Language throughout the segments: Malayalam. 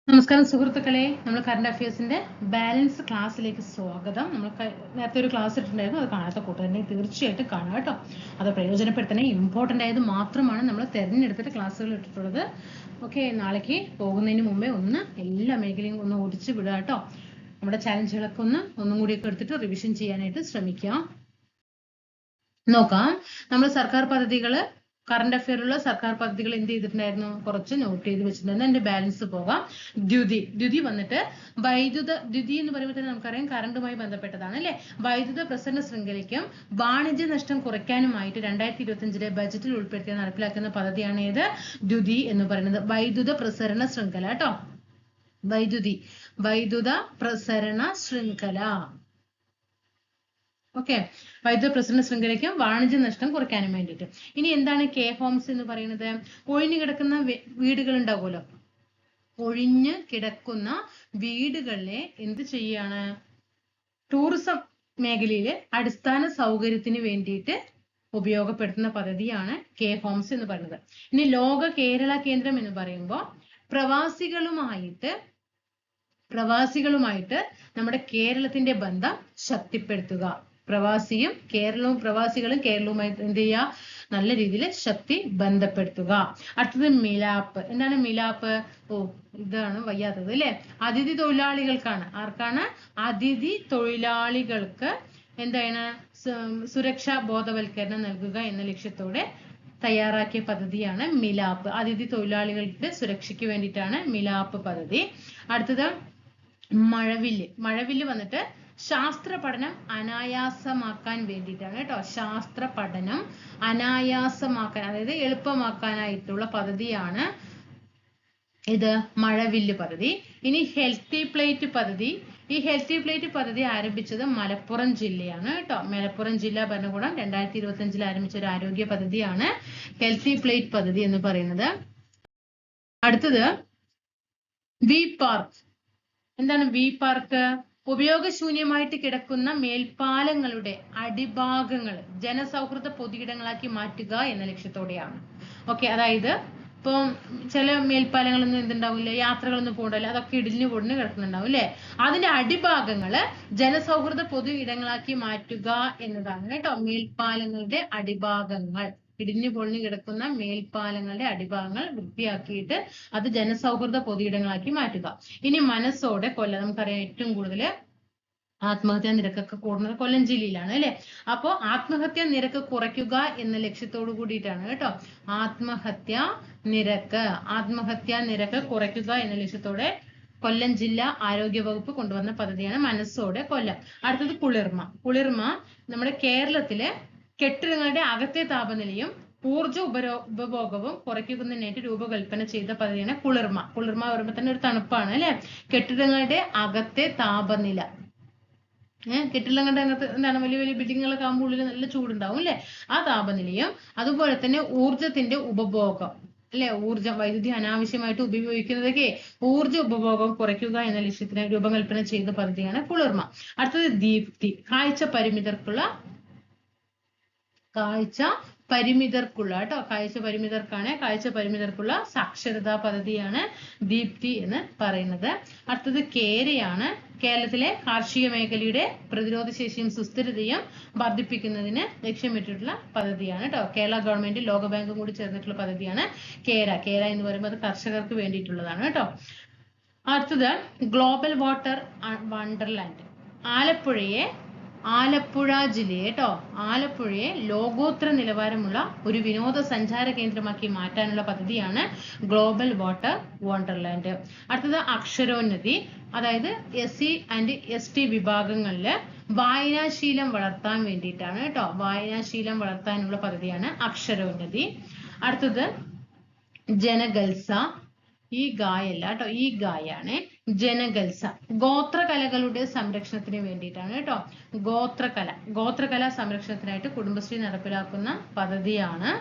നമസ്കാരം സുഹൃത്തുക്കളെ, നമ്മൾ കറണ്ട് അഫയേഴ്സിന്റെ ബാലൻസ് ക്ലാസ്സിലേക്ക് സ്വാഗതം. നമ്മൾ നേരത്തെ ഒരു ക്ലാസ് ഇട്ടിട്ടുണ്ടായിരുന്നു, അത് കാണാത്ത കൂട്ടുകാരെ തീർച്ചയായിട്ടും കാണുക കേട്ടോ. അത് പ്രയോജനപ്പെടുത്തണേ. ഇമ്പോർട്ടൻ്റ് ആയത് മാത്രമാണ് നമ്മൾ തിരഞ്ഞെടുത്തിട്ട് ക്ലാസ്സുകൾ ഇട്ടിട്ടുള്ളത്. ഓക്കെ, നാളേക്ക് പോകുന്നതിന് മുമ്പേ ഒന്ന് എല്ലാ മേഖലയും ഒന്ന് ഓടിച്ച് വിടുക കേട്ടോ. നമ്മുടെ ചാലഞ്ചുകളൊക്കെ ഒന്നും കൂടിയൊക്കെ എടുത്തിട്ട് റിവിഷൻ ചെയ്യാനായിട്ട് ശ്രമിക്കാം. നോക്കാം, നമ്മൾ സർക്കാർ പദ്ധതികൾ, കറണ്ട് അഫെയറിലുള്ള സർക്കാർ പദ്ധതികൾ എന്ത് ചെയ്തിട്ടുണ്ടായിരുന്നു, കുറച്ച് നോട്ട് ചെയ്ത് വെച്ചിട്ടുണ്ടായിരുന്നു. അതിന്റെ ബാലൻസ് പോകാം. ദ്യുതി വന്നിട്ട് ദ്യുതി എന്ന് പറയുമ്പോൾ നമുക്കറിയാം കറണ്ടുമായി ബന്ധപ്പെട്ടതാണ് അല്ലെ. വൈദ്യുത പ്രസരണ ശൃംഖലയ്ക്കും വാണിജ്യ നഷ്ടം കുറയ്ക്കാനുമായിട്ട് 2025 ബജറ്റിൽ ഉൾപ്പെടുത്തി നടപ്പിലാക്കുന്ന പദ്ധതിയാണ് ഏത്, ദ്യുതി എന്ന് പറയുന്നത്. വൈദ്യുത പ്രസരണ ശൃംഖല കേട്ടോ. വൈദ്യുത പ്രസരണ ശൃംഖല. ഓക്കെ, വൈദ്യുത പ്രസരണ ശൃംഖലയ്ക്കും വാണിജ്യ നഷ്ടം കുറയ്ക്കാനും വേണ്ടിയിട്ട്. ഇനി എന്താണ് കെ ഹോംസ് എന്ന് പറയുന്നത്? ഒഴിഞ്ഞു കിടക്കുന്ന വീടുകൾ ഉണ്ടാവുമല്ലോ, ഒഴിഞ്ഞു കിടക്കുന്ന വീടുകളിലെ എന്ത് ചെയ്യാണ്, ടൂറിസം മേഖലയിലെ അടിസ്ഥാന സൗകര്യത്തിന് വേണ്ടിയിട്ട് ഉപയോഗപ്പെടുത്തുന്ന പദ്ധതിയാണ് കെ ഹോംസ് എന്ന് പറയുന്നത്. ഇനി ലോക കേരള കേന്ദ്രം എന്ന് പറയുമ്പോൾ പ്രവാസികളുമായിട്ട് നമ്മുടെ കേരളത്തിന്റെ ബന്ധം ശക്തിപ്പെടുത്തുക. പ്രവാസികളും കേരളവുമായി എന്ത് ചെയ്യുക, നല്ല രീതിയിൽ ശക്തി ബന്ധപ്പെടുത്തുക. അടുത്തത് മിലാപ്പ്. എന്താണ് മിലാപ്പ്? ഇതാണ് വയ്യാത്തത് അല്ലെ. അതിഥി തൊഴിലാളികൾക്കാണ്. ആർക്കാണ്? അതിഥി തൊഴിലാളികൾക്ക് എന്താണ്, സുരക്ഷാ ബോധവൽക്കരണം നൽകുക എന്ന ലക്ഷ്യത്തോടെ തയ്യാറാക്കിയ പദ്ധതിയാണ് മിലാപ്പ്. അതിഥി തൊഴിലാളികളുടെ സുരക്ഷയ്ക്ക് വേണ്ടിയിട്ടാണ് മിലാപ്പ് പദ്ധതി. അടുത്തത് മഴവില്ല് വന്നിട്ട് ശാസ്ത്ര പഠനം അനായാസമാക്കാൻ വേണ്ടിയിട്ടാണ് കേട്ടോ. ശാസ്ത്ര പഠനം അനായാസമാക്കാൻ, അതായത് എളുപ്പമാക്കാനായിട്ടുള്ള പദ്ധതിയാണ് ഇത് മഴവില്ല് പദ്ധതി. ഇനി ഹെൽത്തി പ്ലേറ്റ് പദ്ധതി. ഈ ഹെൽത്തി പ്ലേറ്റ് പദ്ധതി ആരംഭിച്ചത് മലപ്പുറം ജില്ലയാണ് കേട്ടോ. മലപ്പുറം ജില്ലാ ഭരണകൂടം 2025 ആരംഭിച്ച ഒരു ആരോഗ്യ പദ്ധതിയാണ് ഹെൽത്തി പ്ലേറ്റ് പദ്ധതി എന്ന് പറയുന്നത്. അടുത്തത് വി പാർക്ക്. എന്താണ് വി പാർക്ക്? ഉപയോഗശൂന്യമായിട്ട് കിടക്കുന്ന മേൽപ്പാലങ്ങളുടെ അടിഭാഗങ്ങൾ ജനസൗഹൃദ പൊതുയിടങ്ങളാക്കി മാറ്റുക എന്ന ലക്ഷ്യത്തോടെയാണ്. ഓക്കെ, അതായത് ഇപ്പം ചില മേൽപ്പാലങ്ങളൊന്നും എന്തുണ്ടാവില്ല, യാത്രകളൊന്നും പോകണ്ടല്ലോ, അതൊക്കെ ഇടിഞ്ഞു പൊടിഞ്ഞ് കിടക്കുന്നുണ്ടാവും അല്ലെ. അതിന്റെ അടിഭാഗങ്ങള് ജനസൗഹൃദ പൊതു ഇടങ്ങളാക്കി മാറ്റുക എന്നതാണ് കേട്ടോ. മേൽപ്പാലങ്ങളുടെ അടിഭാഗങ്ങൾ, ഇടിഞ്ഞു പൊളിഞ്ഞു കിടക്കുന്ന മേൽപ്പാലങ്ങളുടെ അടിഭാഗങ്ങൾ വൃത്തിയാക്കിയിട്ട് അത് ജനസൗഹൃദ പൊതുയിടങ്ങളാക്കി മാറ്റുക. ഇനി മനസ്സോടെ കൊല്ലം. നമുക്കറിയാം ഏറ്റവും കൂടുതൽ ആത്മഹത്യാ നിരക്കൊക്കെ കൂടുന്നത് കൊല്ലം ജില്ലയിലാണ് അല്ലെ. അപ്പോ ആത്മഹത്യാ നിരക്ക് കുറയ്ക്കുക എന്ന ലക്ഷ്യത്തോടു കൂടിയിട്ടാണ് കേട്ടോ. ആത്മഹത്യാ നിരക്ക് കുറയ്ക്കുക എന്ന ലക്ഷ്യത്തോടെ കൊല്ലം ജില്ലാ ആരോഗ്യ വകുപ്പ് കൊണ്ടുവന്ന പദ്ധതിയാണ് മനസ്സോടെ കൊല്ലം. അടുത്തത് കുളിർമ നമ്മുടെ കേരളത്തിലെ കെട്ടിടങ്ങളുടെ അകത്തെ താപനിലയും ഊർജ ഉപഭോഗവും കുറയ്ക്കുന്നതിനായിട്ട് രൂപകൽപ്പന ചെയ്ത പദ്ധതിയാണ് കുളിർമ പറയുമ്പോൾ തന്നെ ഒരു തണുപ്പാണ് അല്ലെ. കെട്ടിടങ്ങളുടെ അകത്തെ താപനില, കെട്ടിടങ്ങളുടെ അകത്ത് എന്താണ്, വലിയ വലിയ ബിൽഡിങ്ങുകളൊക്കെ ആകുമ്പോൾ ഉള്ളിൽ നല്ല ചൂടുണ്ടാവും അല്ലെ. ആ താപനിലയും അതുപോലെ തന്നെ ഊർജത്തിന്റെ ഉപഭോഗം അല്ലെ, വൈദ്യുതി അനാവശ്യമായിട്ട് ഉപയോഗിക്കുന്നതൊക്കെ ഊർജ ഉപഭോഗം കുറയ്ക്കുക എന്ന ലക്ഷ്യത്തിന് രൂപകൽപ്പന ചെയ്ത പദ്ധതിയാണ് കുളിർമ. അടുത്തത് ദീപ്തി. കാഴ്ച പരിമിതർക്കുള്ള സാക്ഷരതാ പദ്ധതിയാണ് ദീപ്തി എന്ന് പറയുന്നത്. അടുത്തത് കേരയാണ്. കേരളത്തിലെ കാർഷിക മേഖലയുടെ പ്രതിരോധ ശേഷിയും സുസ്ഥിരതയും വർദ്ധിപ്പിക്കുന്നതിന് ലക്ഷ്യമിട്ടിട്ടുള്ള പദ്ധതിയാണ് കേട്ടോ. കേരള ഗവൺമെന്റ് ലോകബാങ്കും കൂടി ചേർന്നിട്ടുള്ള പദ്ധതിയാണ് കേര എന്ന് പറയുമ്പോൾ അത് കർഷകർക്ക് വേണ്ടിയിട്ടുള്ളതാണ് കേട്ടോ. അടുത്തത് ഗ്ലോബൽ വാട്ടർ വണ്ടർലാൻഡ്. ആലപ്പുഴ ജില്ലയെ ലോകോത്തര നിലവാരമുള്ള ഒരു വിനോദസഞ്ചാര കേന്ദ്രമാക്കി മാറ്റാനുള്ള പദ്ധതിയാണ് ഗ്ലോബൽ വാട്ടർ വണ്ടർലാൻഡ്. അടുത്തത് അക്ഷരോന്നതി. അതായത് SC and ST വിഭാഗങ്ങളില് വായനാശീലം വളർത്താൻ വേണ്ടിയിട്ടാണ് കേട്ടോ. വായനാശീലം വളർത്താനുള്ള പദ്ധതിയാണ് അക്ഷരോന്നതി. അടുത്തത് ജനഗൽസ. ഈ ഗായാണ് ജനഗൽസ. ഗോത്രകലകളുടെ സംരക്ഷണത്തിന് വേണ്ടിയിട്ടാണ് കേട്ടോ. ഗോത്രകല സംരക്ഷണത്തിനായിട്ട് കുടുംബശ്രീ നടപ്പിലാക്കുന്ന പദ്ധതിയാണ്.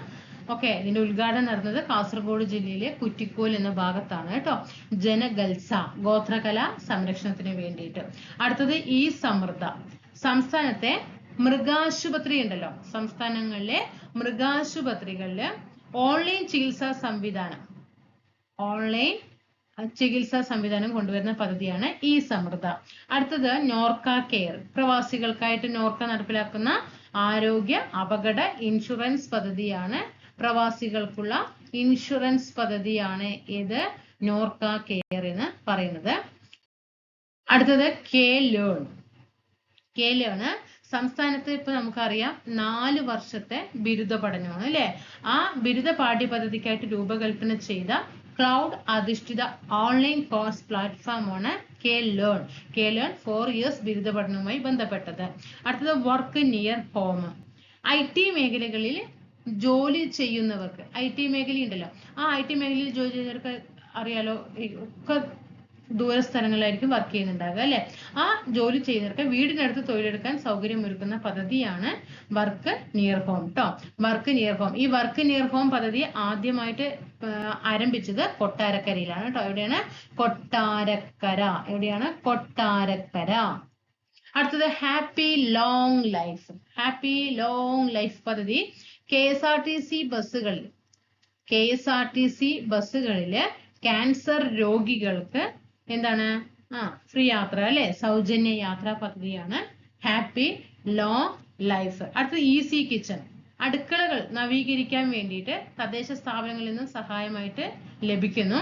ഓക്കെ, ഇതിന്റെ ഉദ്ഘാടനം നടന്നത് കാസർഗോഡ് ജില്ലയിലെ കുറ്റിക്കോൽ എന്ന ഭാഗത്താണ് കേട്ടോ. ജനഗൽസ, ഗോത്രകല സംരക്ഷണത്തിന് വേണ്ടിയിട്ട്. അടുത്തത് ഈ സമൃദ്ധ. സംസ്ഥാനത്തെ മൃഗാശുപത്രി ഉണ്ടല്ലോ, സംസ്ഥാനങ്ങളിലെ മൃഗാശുപത്രികളില് ഓൺലൈൻ ചികിത്സാ സംവിധാനം, ഓൺലൈൻ ചികിത്സാ സംവിധാനം കൊണ്ടുവരുന്ന പദ്ധതിയാണ് ഈ സമൃദ്ധ. അടുത്തത് നോർക്ക കെയർ, പ്രവാസികൾക്കായിട്ട് നോർക്ക നടപ്പിലാക്കുന്ന ആരോഗ്യ അപകട ഇൻഷുറൻസ് പദ്ധതിയാണ്. പ്രവാസികൾക്കുള്ള ഇൻഷുറൻസ് പദ്ധതിയാണ് ഇത് നോർക്ക കെയർ എന്ന് പറയുന്നത്. അടുത്തത് കെ ലേൺ. കെ ലേൺ സംസ്ഥാനത്ത് ഇപ്പൊ നമുക്കറിയാം 4 വർഷത്തെ ബിരുദ പഠനമാണ് അല്ലെ. ആ ബിരുദ പാഠ്യപദ്ധതിക്കായിട്ട് രൂപകൽപ്പന ചെയ്ത ക്ലൗഡ് അധിഷ്ഠിത ഓൺലൈൻ കോഴ്സ് പ്ലാറ്റ്ഫോമാണ് K learn. K learn 4 years ബിരുദ പഠനവുമായി ബന്ധപ്പെട്ടത്. അടുത്തത് വർക്ക് നിയർ ഹോം. IT മേഖലകളിൽ ജോലി ചെയ്യുന്നവർക്ക്, IT മേഖലയുണ്ടല്ലോ, ആ IT മേഖലയിൽ ജോലി ചെയ്യുന്നവർക്ക് അറിയാലോ, ഒക്കെ ദൂര സ്ഥലങ്ങളിലായിരിക്കും വർക്ക് ചെയ്യുന്നുണ്ടാകുക അല്ലെ. ആ ജോലി ചെയ്യുന്നവർക്ക് വീടിനടുത്ത് തൊഴിലെടുക്കാൻ സൗകര്യമൊരുക്കുന്ന പദ്ധതിയാണ് വർക്ക് നിയർ ഹോം ട്ടോ. Work near home. ഈ വർക്ക് നിയർ ഹോം പദ്ധതി ആദ്യമായിട്ട് ആരംഭിച്ചത് കൊട്ടാരക്കരയിലാണ് ട്ടോ. എവിടെയാണ്? കൊട്ടാരക്കര. എവിടെയാണ്? കൊട്ടാരക്കര. അടുത്തത് happy long life. Happy long life പദ്ധതി KSRTC ബസ്സുകളില് ക്യാൻസർ രോഗികൾക്ക് എന്താണ് ഫ്രീ യാത്ര അല്ലെ, സൗജന്യ യാത്രാ പദ്ധതിയാണ് ഹാപ്പി ലോങ് ലൈഫ്. അടുത്തത് ഈസി കിച്ചൺ. അടുക്കളകൾ നവീകരിക്കാൻ വേണ്ടിയിട്ട് തദ്ദേശ സ്ഥാപനങ്ങളിൽ നിന്ന് സഹായമായിട്ട് ലഭിക്കുന്നു.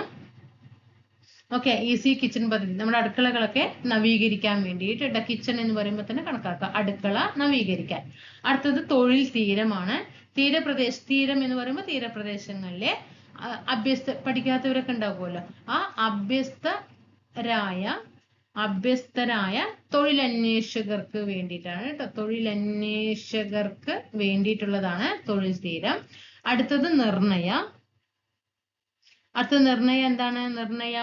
ഓക്കെ, ഈസി കിച്ചൺ പദ്ധതി നമ്മുടെ അടുക്കളകളൊക്കെ നവീകരിക്കാൻ വേണ്ടിയിട്ട്, കിച്ചൺ എന്ന് പറയുമ്പോൾ തന്നെ കണക്കാക്കുക, അടുക്കള നവീകരിക്കാൻ. അടുത്തത് തൊഴിൽ തീരമാണ്. തീരം എന്ന് പറയുമ്പോൾ തീരപ്രദേശങ്ങളിലെ പഠിക്കാത്തവരൊക്കെ ഉണ്ടാകുമല്ലോ, ആ അഭ്യസ്തരായ തൊഴിലന്വേഷകർക്ക് വേണ്ടിയിട്ടാണ് കേട്ടോ. തൊഴിലന്വേഷകർക്ക് വേണ്ടിയിട്ടുള്ളതാണ് തൊഴിൽ തീരം. അടുത്തത് നിർണയ. എന്താണ് നിർണയ?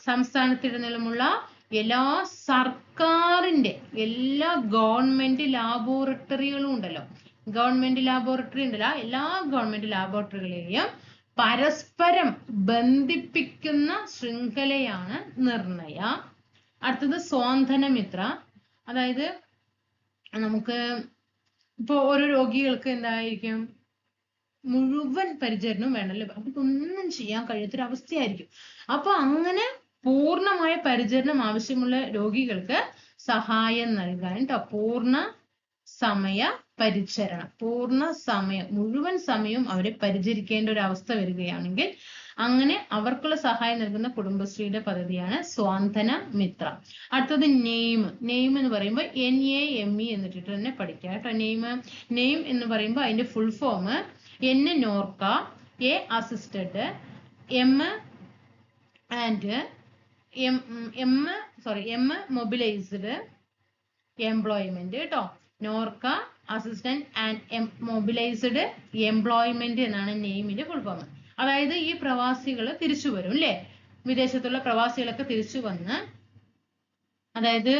സംസ്ഥാനത്തിലുടനീളമുള്ള എല്ലാ ഗവൺമെന്റ് ലാബോറട്ടറികളും ഉണ്ടല്ലോ, എല്ലാ ഗവൺമെന്റ് ലാബോറട്ടറികളെയും പരസ്പരം ബന്ധിപ്പിക്കുന്ന ശൃംഖലയാണ് നിർണയ. അടുത്തത് സ്വാന്തനമിത്ര. അതായത് നമുക്ക് ഇപ്പൊ ഓരോ രോഗികൾക്ക് എന്തായിരിക്കും, മുഴുവൻ പരിചരണവും വേണമല്ലോ, അവർക്കൊന്നും ചെയ്യാൻ കഴിയാത്തൊരവസ്ഥയായിരിക്കും. അപ്പൊ അങ്ങനെ പൂർണ്ണമായ പരിചരണം ആവശ്യമുള്ള രോഗികൾക്ക് സഹായം നൽകാൻ പൂർണ്ണ സമയ പരിചരണം, മുഴുവൻ സമയവും അവരെ പരിചരിക്കേണ്ട ഒരു അവസ്ഥ വരികയാണെങ്കിൽ അങ്ങനെ അവർക്കുള്ള സഹായം നൽകുന്ന കുടുംബശ്രീയുടെ പദ്ധതിയാണ് സ്വാന്തന മിത്ര. അടുത്തത് നെയിം എന്ന് പറയുമ്പോൾ NAME എന്നിട്ട് തന്നെ പഠിക്കുക കേട്ടോ. നെയിം എന്ന് പറയുമ്പോൾ അതിന്റെ full form N Norka, A assisted, M mobilised employment കേട്ടോ. Norka assistant and mobilised employment എന്നാണ് നെയിമിന്റെ ഫുൾ ഫോം. അതായത് ഈ പ്രവാസികൾ തിരിച്ചു വരും അല്ലെ, വിദേശത്തുള്ള പ്രവാസികളൊക്കെ തിരിച്ചു വന്ന്, അതായത്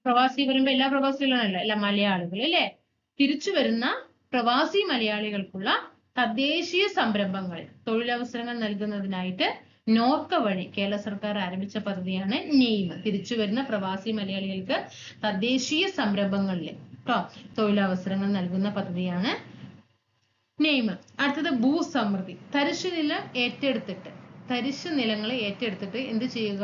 പ്രവാസി വരുമ്പോ എല്ലാ പ്രവാസികളാണല്ലോ, എല്ലാ മലയാളികൾ അല്ലെ, തിരിച്ചു വരുന്ന പ്രവാസി മലയാളികൾക്കുള്ള തദ്ദേശീയ സംരംഭങ്ങൾ, തൊഴിലവസരങ്ങൾ നൽകുന്നതിനായിട്ട് നോർക്ക വഴി കേരള സർക്കാർ ആരംഭിച്ച പദ്ധതിയാണ് നെയിം. തിരിച്ചു വരുന്ന പ്രവാസി മലയാളികൾക്ക് തദ്ദേശീയ സംരംഭങ്ങളിൽ തൊഴിലവസരങ്ങൾ നൽകുന്ന പദ്ധതിയാണ് നെയിം. അടുത്തത് ഭൂസമൃദ്ധി. തരിശു നിലങ്ങളെ ഏറ്റെടുത്തിട്ട് എന്ത് ചെയ്യുക?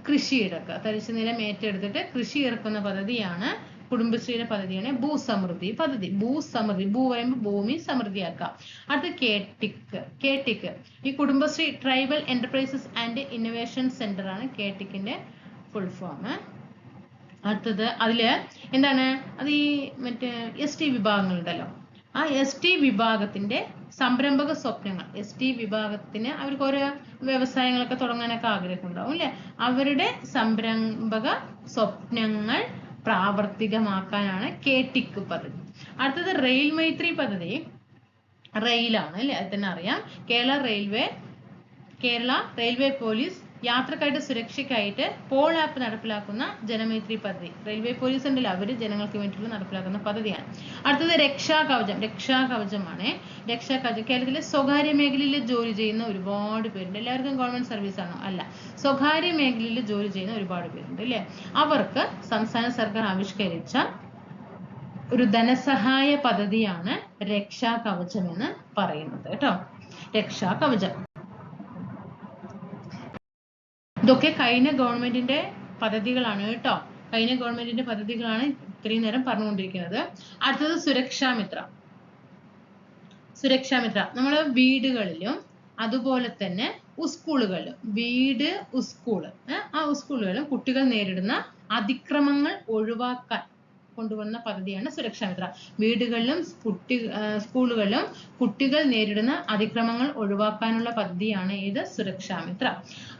കൃഷി ഇറക്കുക. തരിശു നിലം ഏറ്റെടുത്തിട്ട് കൃഷി ഇറക്കുന്ന പദ്ധതിയാണ് കുടുംബശ്രീയുടെ പദ്ധതിയാണ് ഭൂസമൃദ്ധി പദ്ധതി. ഭൂ പറയുമ്പോൾ ഭൂമി സമൃദ്ധിയാക്കുക. അടുത്ത കേട്ടിക്ക്. ഈ Kudumbashree tribal enterprises and innovation centre ആണ് കേട്ടിക്കിന്റെ ഫുൾ ഫോം. അടുത്തത് അതില് എന്താണ്, അത് ഈ മറ്റേ ST വിഭാഗങ്ങളുണ്ടല്ലോ, ആ ST വിഭാഗത്തിന്റെ സംരംഭക സ്വപ്നങ്ങൾ, ST വിഭാഗത്തിന് അവർക്ക് ഓരോ വ്യവസായങ്ങളൊക്കെ തുടങ്ങാനൊക്കെ ആഗ്രഹമുണ്ടാവും അല്ലെ, അവരുടെ സംരംഭക സ്വപ്നങ്ങൾ പ്രാവർത്തികമാക്കാനാണ് കേട്ടിക്ക് പദ്ധതി. അടുത്തത് റെയിൽ മൈത്രി പദ്ധതി. റെയിലാണ് അല്ലെ, അത് തന്നെ അറിയാം. കേരള റെയിൽവേ പോലീസ് യാത്രക്കാരുടെ സുരക്ഷയ്ക്കായിട്ട് പോൾ ആപ്പ് നടപ്പിലാക്കുന്ന ജനമൈത്രി പദ്ധതി. റെയിൽവേ പോലീസ് ഉണ്ടല്ലോ, അവര് ജനങ്ങൾക്ക് വേണ്ടിയിട്ട് നടപ്പിലാക്കുന്ന പദ്ധതിയാണ്. അടുത്തത് രക്ഷാകവചമാണ്. കേരളത്തിലെ സ്വകാര്യ മേഖലയിൽ ജോലി ചെയ്യുന്ന ഒരുപാട് പേരുണ്ട്. എല്ലാവർക്കും ഗവൺമെന്റ് സർവീസ് ആണോ? അല്ല, സ്വകാര്യ മേഖലയിൽ ജോലി ചെയ്യുന്ന ഒരുപാട് പേരുണ്ട് അല്ലെ. അവർക്ക് സംസ്ഥാന സർക്കാർ ആവിഷ്കരിച്ച ഒരു ധനസഹായ പദ്ധതിയാണ് രക്ഷാകവചം എന്ന് പറയുന്നത് കേട്ടോ. രക്ഷാകവചം. ഇതൊക്കെ കഴിഞ്ഞ ഗവൺമെന്റിന്റെ പദ്ധതികളാണ് കേട്ടോ. കഴിഞ്ഞ ഗവൺമെന്റിന്റെ പദ്ധതികളാണ് ഇത്രയും നേരം പറഞ്ഞുകൊണ്ടിരിക്കുന്നത്. അടുത്തത് സുരക്ഷാമിത്ര. സുരക്ഷാമിത്ര നമ്മൾ വീടുകളിലും അതുപോലെ തന്നെ സ്കൂളുകളിലും, വീട് സ്കൂള്, ആ സ്കൂളുകളിലും കുട്ടികൾ നേരിടുന്ന അതിക്രമങ്ങൾ ഒഴിവാക്കാൻ കൊണ്ടുവന്ന പദ്ധതിയാണ് സുരക്ഷാമിത്ര. വീടുകളിലും സ്കൂളുകളിലും കുട്ടികൾ നേരിടുന്ന അതിക്രമങ്ങൾ ഒഴിവാക്കാനുള്ള പദ്ധതിയാണ് ഇത് സുരക്ഷാമിത്ര.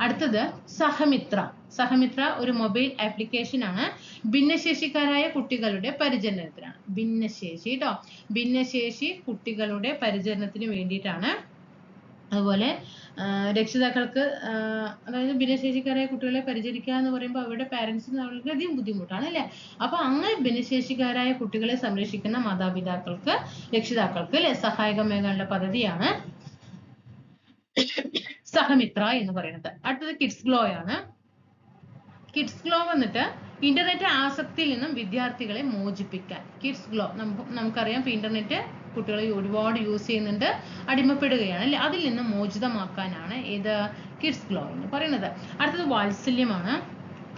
അടുത്തത് സഹമിത്ര. സഹമിത്ര ഒരു മൊബൈൽ ആപ്ലിക്കേഷൻ ആണ്. ഭിന്നശേഷിക്കാരായ കുട്ടികളുടെ പരിചരണത്തിനാണ്. ഭിന്നശേഷി കേട്ടോ, ഭിന്നശേഷി കുട്ടികളുടെ പരിചരണത്തിന് വേണ്ടിയിട്ടാണ്. അതുപോലെ രക്ഷിതാക്കൾക്ക്, അതായത് ഭിന്നശേഷിക്കാരായ കുട്ടികളെ പരിചരിക്കുക എന്ന് പറയുമ്പോൾ അവരുടെ പാരന്റ്സിന് വളരെയധികം ബുദ്ധിമുട്ടാണ് അല്ലെ. അപ്പൊ അങ്ങനെ ഭിന്നശേഷിക്കാരായ കുട്ടികളെ സംരക്ഷിക്കുന്ന മാതാപിതാക്കൾക്ക്, രക്ഷിതാക്കൾക്ക് അല്ലെ സഹായകമാകാനുള്ള പദ്ധതിയാണ് സഹമിത്ര എന്ന് പറയുന്നത്. അടുത്തത് കിഡ്സ് ഗ്ലോ ആണ്. കിഡ്സ് ഗ്ലോ വന്നിട്ട് ഇന്റർനെറ്റ് ആസക്തിയിൽ നിന്നും വിദ്യാർത്ഥികളെ മോചിപ്പിക്കാൻ. കിഡ്സ് ഗ്ലോ നമുക്കറിയാം, ഇപ്പൊ ഇന്റർനെറ്റ് കുട്ടികൾ ഒരുപാട് യൂസ് ചെയ്യുന്നുണ്ട്, അടിമപ്പെടുകയാണ് അല്ലെ. അതിൽ നിന്ന് മോചിതമാക്കാനാണ് ഇത് കിഡ്സ് ഗ്ലോ എന്ന് പറയുന്നത്. അടുത്തത് വാത്സല്യമാണ്.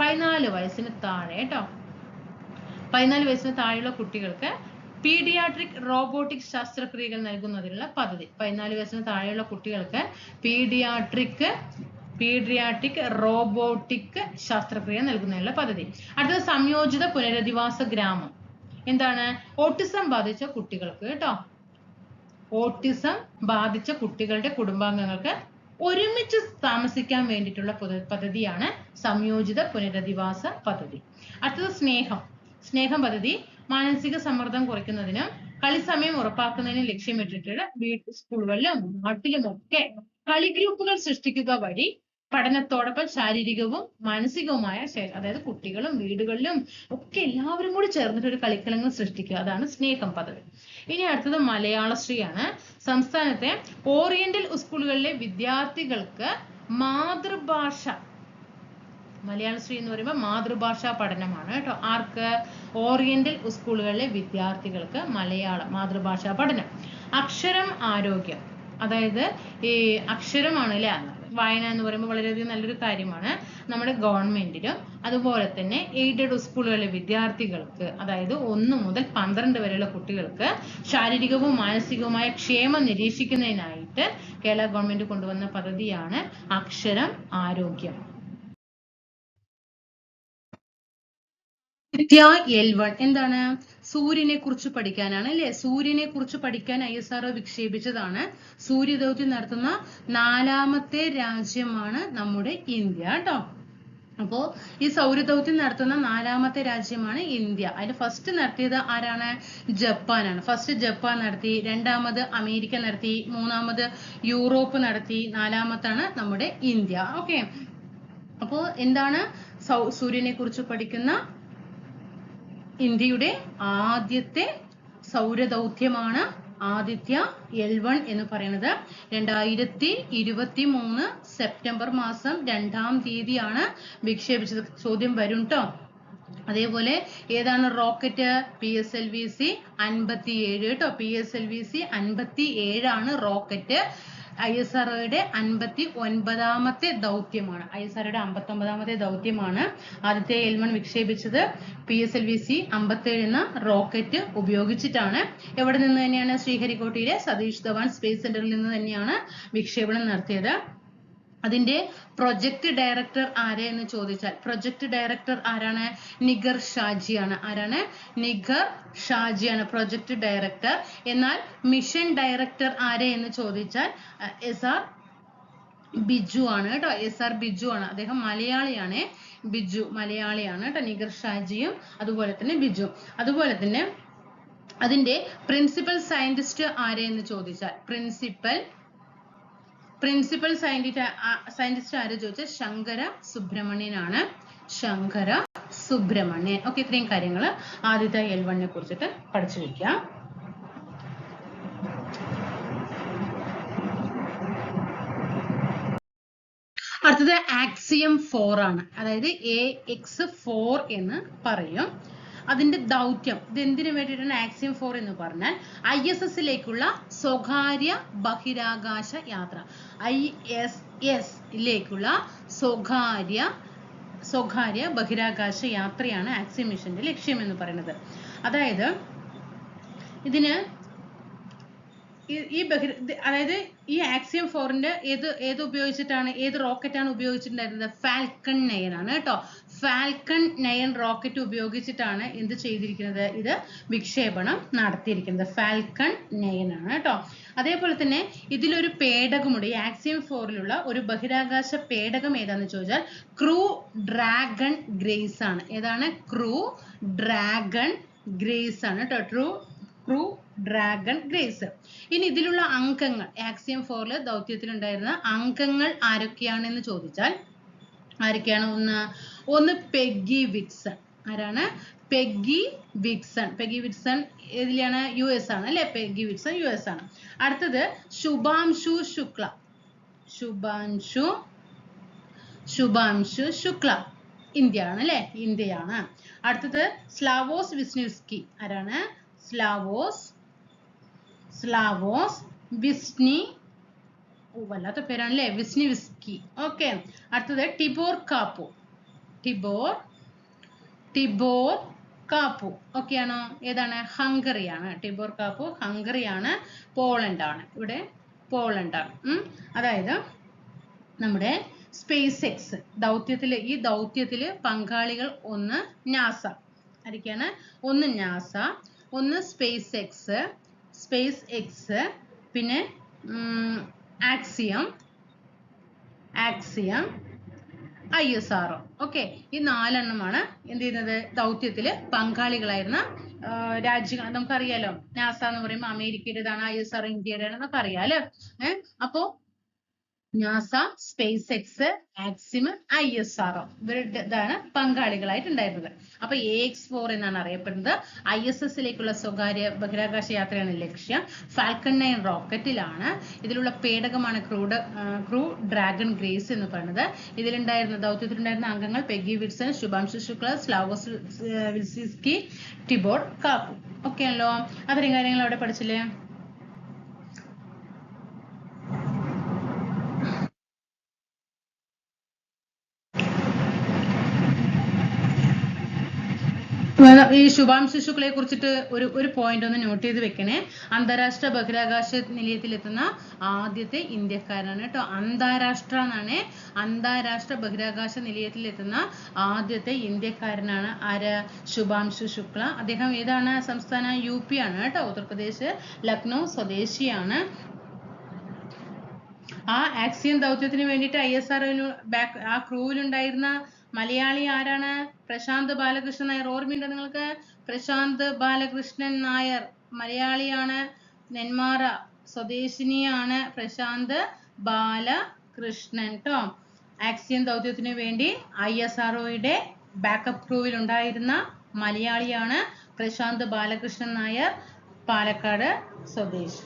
14 വയസ്സിന് താഴെ കേട്ടോ, 14 വയസ്സിന് താഴെയുള്ള കുട്ടികൾക്ക് പീഡിയാട്രിക് റോബോട്ടിക് ശസ്ത്രക്രിയകൾ നൽകുന്നതിനുള്ള പദ്ധതി. 14 വയസ്സിന് താഴെയുള്ള കുട്ടികൾക്ക് പീഡിയാട്രിക് റോബോട്ടിക് ശസ്ത്രക്രിയ നൽകുന്നതിനുള്ള പദ്ധതി. അടുത്തത് സംയോജിത പുനരധിവാസ ഗ്രാമം. എന്താണ്? ഓട്ടിസം ബാധിച്ച കുട്ടികൾക്ക് കേട്ടോ, ഓട്ടിസം ബാധിച്ച കുട്ടികളുടെ കുടുംബാംഗങ്ങൾക്ക് ഒരുമിച്ച് താമസിക്കാൻ വേണ്ടിയിട്ടുള്ള പദ്ധതിയാണ് സംയോജിത പുനരധിവാസ പദ്ധതി. അടുത്തത് സ്നേഹം പദ്ധതി മാനസിക സമ്മർദ്ദം കുറയ്ക്കുന്നതിനും കളി സമയം ഉറപ്പാക്കുന്നതിനും ലക്ഷ്യമിട്ടിട്ട് സ്കൂളുകളിലും നാട്ടിലും ഒക്കെ കളി ഗ്രൂപ്പുകൾ സൃഷ്ടിക്കുക വഴി പഠനത്തോടൊപ്പം ശാരീരികവും മാനസികവുമായ, അതായത് കുട്ടികളും വീടുകളിലും ഒക്കെ എല്ലാവരും കൂടി ചേർന്നിട്ട് ഒരു കളിക്കളങ്ങൾ സൃഷ്ടിക്കുക, അതാണ് സ്നേഹം പദ്ധതി. ഇനി അടുത്തത് മലയാളശ്രീയാണ്. സംസ്ഥാനത്തെ ഓറിയന്റൽ സ്കൂളുകളിലെ വിദ്യാർത്ഥികൾക്ക് മാതൃഭാഷ, മലയാളശ്രീ എന്ന് പറയുമ്പോൾ മാതൃഭാഷാ പഠനമാണ് കേട്ടോ. ആർക്ക്? ഓറിയന്റൽ സ്കൂളുകളിലെ വിദ്യാർത്ഥികൾക്ക് മാതൃഭാഷാ പഠനം. അക്ഷരം ആരോഗ്യം, അതായത് ഈ അക്ഷരമാണ് അല്ലെ, വായന എന്ന് പറയുമ്പോൾ വളരെയധികം നല്ലൊരു കാര്യമാണ്. നമ്മുടെ ഗവൺമെന്റിലും അതുപോലെ തന്നെ എയ്ഡഡ് സ്കൂളുകളിലെ വിദ്യാർത്ഥികൾക്ക്, അതായത് 1 മുതൽ 12 വരെയുള്ള കുട്ടികൾക്ക് ശാരീരികവും മാനസികവുമായ ക്ഷേമം നിരീക്ഷിക്കുന്നതിനായിട്ട് കേരള ഗവൺമെന്റ് കൊണ്ടുവന്ന പദ്ധതിയാണ് അക്ഷരം ആരോഗ്യം. L1 എന്താണ്? സൂര്യനെ കുറിച്ച് പഠിക്കാനാണ് അല്ലെ. സൂര്യനെ കുറിച്ച് പഠിക്കാൻ ISRO വിക്ഷേപിച്ചതാണ്. സൂര്യദൗത്യം നടത്തുന്ന 4ാമത്തെ രാജ്യമാണ് നമ്മുടെ ഇന്ത്യ കേട്ടോ. അപ്പോ ഈ സൗരദൗത്യം നടത്തുന്ന 4ാമത്തെ രാജ്യമാണ് ഇന്ത്യ. അതിന് ഫസ്റ്റ് നടത്തിയത് ആരാണ്? ജപ്പാനാണ്. ഫസ്റ്റ് ജപ്പാൻ നടത്തി, 2ാമത് അമേരിക്ക നടത്തി, 3ാമത് യൂറോപ്പ് നടത്തി, 4ാമത്താണ് നമ്മുടെ ഇന്ത്യ. ഓക്കെ, അപ്പോ എന്താണ് സൂര്യനെ കുറിച്ച് പഠിക്കുന്ന ഇന്ത്യയുടെ ആദ്യത്തെ സൗരദൗത്യമാണ് ആദിത്യ L1 എന്ന് പറയുന്നത്. 2023 സെപ്റ്റംബർ മാസം 2ാം തീയതിയാണ് വിക്ഷേപിച്ചത്. ചോദ്യം വരും ട്ടോ. അതേപോലെ ഏതാണ് റോക്കറ്റ്? PSLV-C 57 കേട്ടോ. PSLV-C 57 ആണ് റോക്കറ്റ്. ISROയുടെ 59ാമത്തെ ദൗത്യമാണ്. ISROയുടെ 59ാമത്തെ ദൗത്യമാണ്. ആദ്യത്തെ L1 വിക്ഷേപിച്ചത് PSLV-C 57 എന്ന റോക്കറ്റ് ഉപയോഗിച്ചിട്ടാണ്. എവിടെ നിന്ന് തന്നെയാണ്? ശ്രീഹരിക്കോട്ടയിലെ സതീഷ് ധവാൻ സ്പേസ് സെന്ററിൽ നിന്ന് തന്നെയാണ് വിക്ഷേപണം നടത്തിയത്. അതിന്റെ പ്രൊജക്ട് ഡയറക്ടർ ആരെ എന്ന് ചോദിച്ചാൽ, പ്രൊജക്ട് ഡയറക്ടർ ആരാണ്? നിഗർ ഷാജിയാണ്. ആരാണ്? നിഗർ ഷാജിയാണ് പ്രൊജക്ട് ഡയറക്ടർ. എന്നാൽ മിഷൻ ഡയറക്ടർ ആരെ എന്ന് ചോദിച്ചാൽ SR ബിജു ആണ് കേട്ടോ. SR ബിജു ആണ്. അദ്ദേഹം മലയാളിയാണ്. ബിജു മലയാളിയാണ് കേട്ടോ. നിഗർ ഷാജിയും അതുപോലെ തന്നെ ബിജു. അതുപോലെ തന്നെ അതിന്റെ പ്രിൻസിപ്പൽ സയന്റിസ്റ്റ് ആരെ എന്ന് ചോദിച്ചാൽ പ്രിൻസിപ്പൽ സയന്റിസ്റ്റ് ആരെ ചോദിച്ചാൽ ശങ്കര സുബ്രഹ്മണ്യനാണ്. ശങ്കര സുബ്രഹ്മണ്യൻ. ഓക്കെ, ഇത്രയും കാര്യങ്ങൾ ആദ്യത്തെ L1നെ കുറിച്ചിട്ട് പഠിച്ചു വെക്കാം. അടുത്തത് ആക്സിയം 4 ആണ്. അതായത് AX4 എന്ന് പറയും. അതിന്റെ ദൗത്യം ഇത് എന്തിനു വേണ്ടിയിട്ടാണ് ആക്സിയം 4 എന്ന് പറഞ്ഞാൽ ISSലേക്കുള്ള സ്വകാര്യ ബഹിരാകാശ യാത്ര. ISSലേക്കുള്ള സ്വകാര്യ ബഹിരാകാശ യാത്രയാണ് ആക്സിയം മിഷന്റെ ലക്ഷ്യം എന്ന് പറയുന്നത്. അതായത് ഇതിന് അതായത് ഈ ആക്സിയം 4ന്റെ ഏത് ഉപയോഗിച്ചിട്ടാണ് ഏത് റോക്കറ്റാണ് ഉപയോഗിച്ചിട്ടുണ്ടായിരുന്നത്? ഫാൽക്കൺ 9 ആണ് കേട്ടോ. ഫാൽക്കൺ 9 റോക്കറ്റ് ഉപയോഗിച്ചിട്ടാണ് എന്ത് ചെയ്തിരിക്കുന്നത്? ഇത് വിക്ഷേപണം നടത്തിയിരിക്കുന്നത്. ഫാൽക്കൺ 9 ആണ് കേട്ടോ. അതേപോലെ തന്നെ ഇതിലൊരു പേടകമുണ്ട്. ഈ ആക്സിയം 4ലുള്ള ഒരു ബഹിരാകാശ പേടകം ഏതാന്ന് ചോദിച്ചാൽ ക്രൂ ഡ്രാഗൺ ഗ്രേസ് ആണ്. ഏതാണ്? ക്രൂ ഡ്രാഗൺ ഗ്രേസ് ആണ് കേട്ടോ. Crew dragon grace. ഇനി ഇതിലുള്ള അംഗങ്ങൾ ആക്സിയം 4 ദൗത്യത്തിലുണ്ടായിരുന്ന അംഗങ്ങൾ ആരൊക്കെയാണെന്ന് ചോദിച്ചാൽ ആരൊക്കെയാണ്? ഒന്ന് പെഗ്ഗി വിറ്റ്സൺ. ആരാണ്? Peggy Whitson. പെഗ്ഗി വിറ്റ്സൺ ഏതിലാണ്? US ആണ് അല്ലെ? പെഗ്ഗി വിറ്റ്സൺ US ആണ്. അടുത്തത് ശുഭാംശു ശുക്ല. ശുഭാംശു ശുക്ല ഇന്ത്യ ആണ് അല്ലെ? ഇന്ത്യയാണ്. അടുത്തത് സ്ലാവോസ് വിസ്നിവ്സ്കി. ആരാണ്? സ്ലാവോസ് വിസ്നി വല്ലാത്ത പേരാണല്ലേ, വിസ്നിവ്സ്കി. ഓക്കെ. അടുത്തത് ടിബോർ കാപ്പു ഓക്കെയാണോ? ഏതാണ്? ഹംഗറിയാണ്. ടിബോർ കാപ്പു ഹംഗറിയാണ്. പോളണ്ടാണ്. ഇവിടെ പോളണ്ടാണ്. അതായത് നമ്മുടെ സ്പേസ് എക്സ് ഈ ദൗത്യത്തില് പങ്കാളികൾ ഒന്ന് നാസ. ആരൊക്കെയാണ്? ഒന്ന് നാസ, ഒന്ന് സ്പേസ് എക്സ്, പിന്നെ ആക്സിയം, ISRO. ഓക്കെ. ഈ 4 എണ്ണമാണ് എന്ത് ചെയ്യുന്നത്? ദൗത്യത്തില് പങ്കാളികളായിരുന്ന രാജ്യങ്ങൾ. നമുക്കറിയാലോ നാസ എന്ന് പറയുമ്പോൾ അമേരിക്കയുടേതാണ്, ISRO ഇന്ത്യയുടേതാണ് എന്നൊക്കെ അറിയാലോ. അപ്പോ NASA, space X, Axiom, ISRO ഇവരുടെ ഇതാണ് പങ്കാളികളായിട്ടുണ്ടായിരുന്നത്. അപ്പൊ AX4 എന്നാണ് അറിയപ്പെടുന്നത്. ISSലേക്കുള്ള സ്വകാര്യ ബഹിരാകാശ യാത്രയാണ് ലക്ഷ്യം. ഫാൽക്കൺ 9 റോക്കറ്റിലാണ്. ഇതിലുള്ള പേടകമാണ് ക്രൂ ഡ്രാഗൺ ഗ്രേസ് എന്ന് പറയുന്നത്. ദൗത്യത്തിലുണ്ടായിരുന്ന അംഗങ്ങൾ Peggy Whitson, Shubhanshu Shukla, Slawosz Wisniewski, Tibor Kapu. Okay ആണല്ലോ. അത്രയും കാര്യങ്ങൾ അവിടെ പഠിച്ചില്ലേ? ഈ ശുഭാംശു ശുക്ലയെ കുറിച്ചിട്ട് ഒരു പോയിന്റ് ഒന്ന് നോട്ട് ചെയ്ത് വെക്കണേ. അന്താരാഷ്ട്ര ബഹിരാകാശ നിലയത്തിലെത്തുന്ന ആദ്യത്തെ ഇന്ത്യക്കാരനാണ് കേട്ടോ. അന്താരാഷ്ട്ര ബഹിരാകാശ നിലയത്തിലെത്തുന്ന ആദ്യത്തെ ഇന്ത്യക്കാരനാണ് ആര്? ശുഭാംശു ശുക്ല. അദ്ദേഹം ഏതാണ് സംസ്ഥാനം? UP ആണ് കേട്ടോ. ഉത്തർപ്രദേശ് ലക്നൗ സ്വദേശിയാണ്. ആ ആക്സിയം ദൗത്യത്തിന് വേണ്ടിയിട്ട് ISRO ആ ക്രൂവിലുണ്ടായിരുന്ന മലയാളി ആരാണ്? പ്രശാന്ത് ബാലകൃഷ്ണൻ നായർ. ഓർമ്മയുണ്ടോ നിങ്ങൾക്ക്? പ്രശാന്ത് ബാലകൃഷ്ണൻ നായർ മലയാളിയാണ്. നെന്മാറ സ്വദേശിനിയാണ് പ്രശാന്ത് ബാലകൃഷ്ണൻ ട്ടോ. ആക്സിയം ദൗത്യത്തിന് വേണ്ടി ISROയുടെ ബാക്കപ്പ് ക്രൂവിൽ ഉണ്ടായിരുന്ന മലയാളിയാണ് പ്രശാന്ത് ബാലകൃഷ്ണൻ നായർ, പാലക്കാട് സ്വദേശി.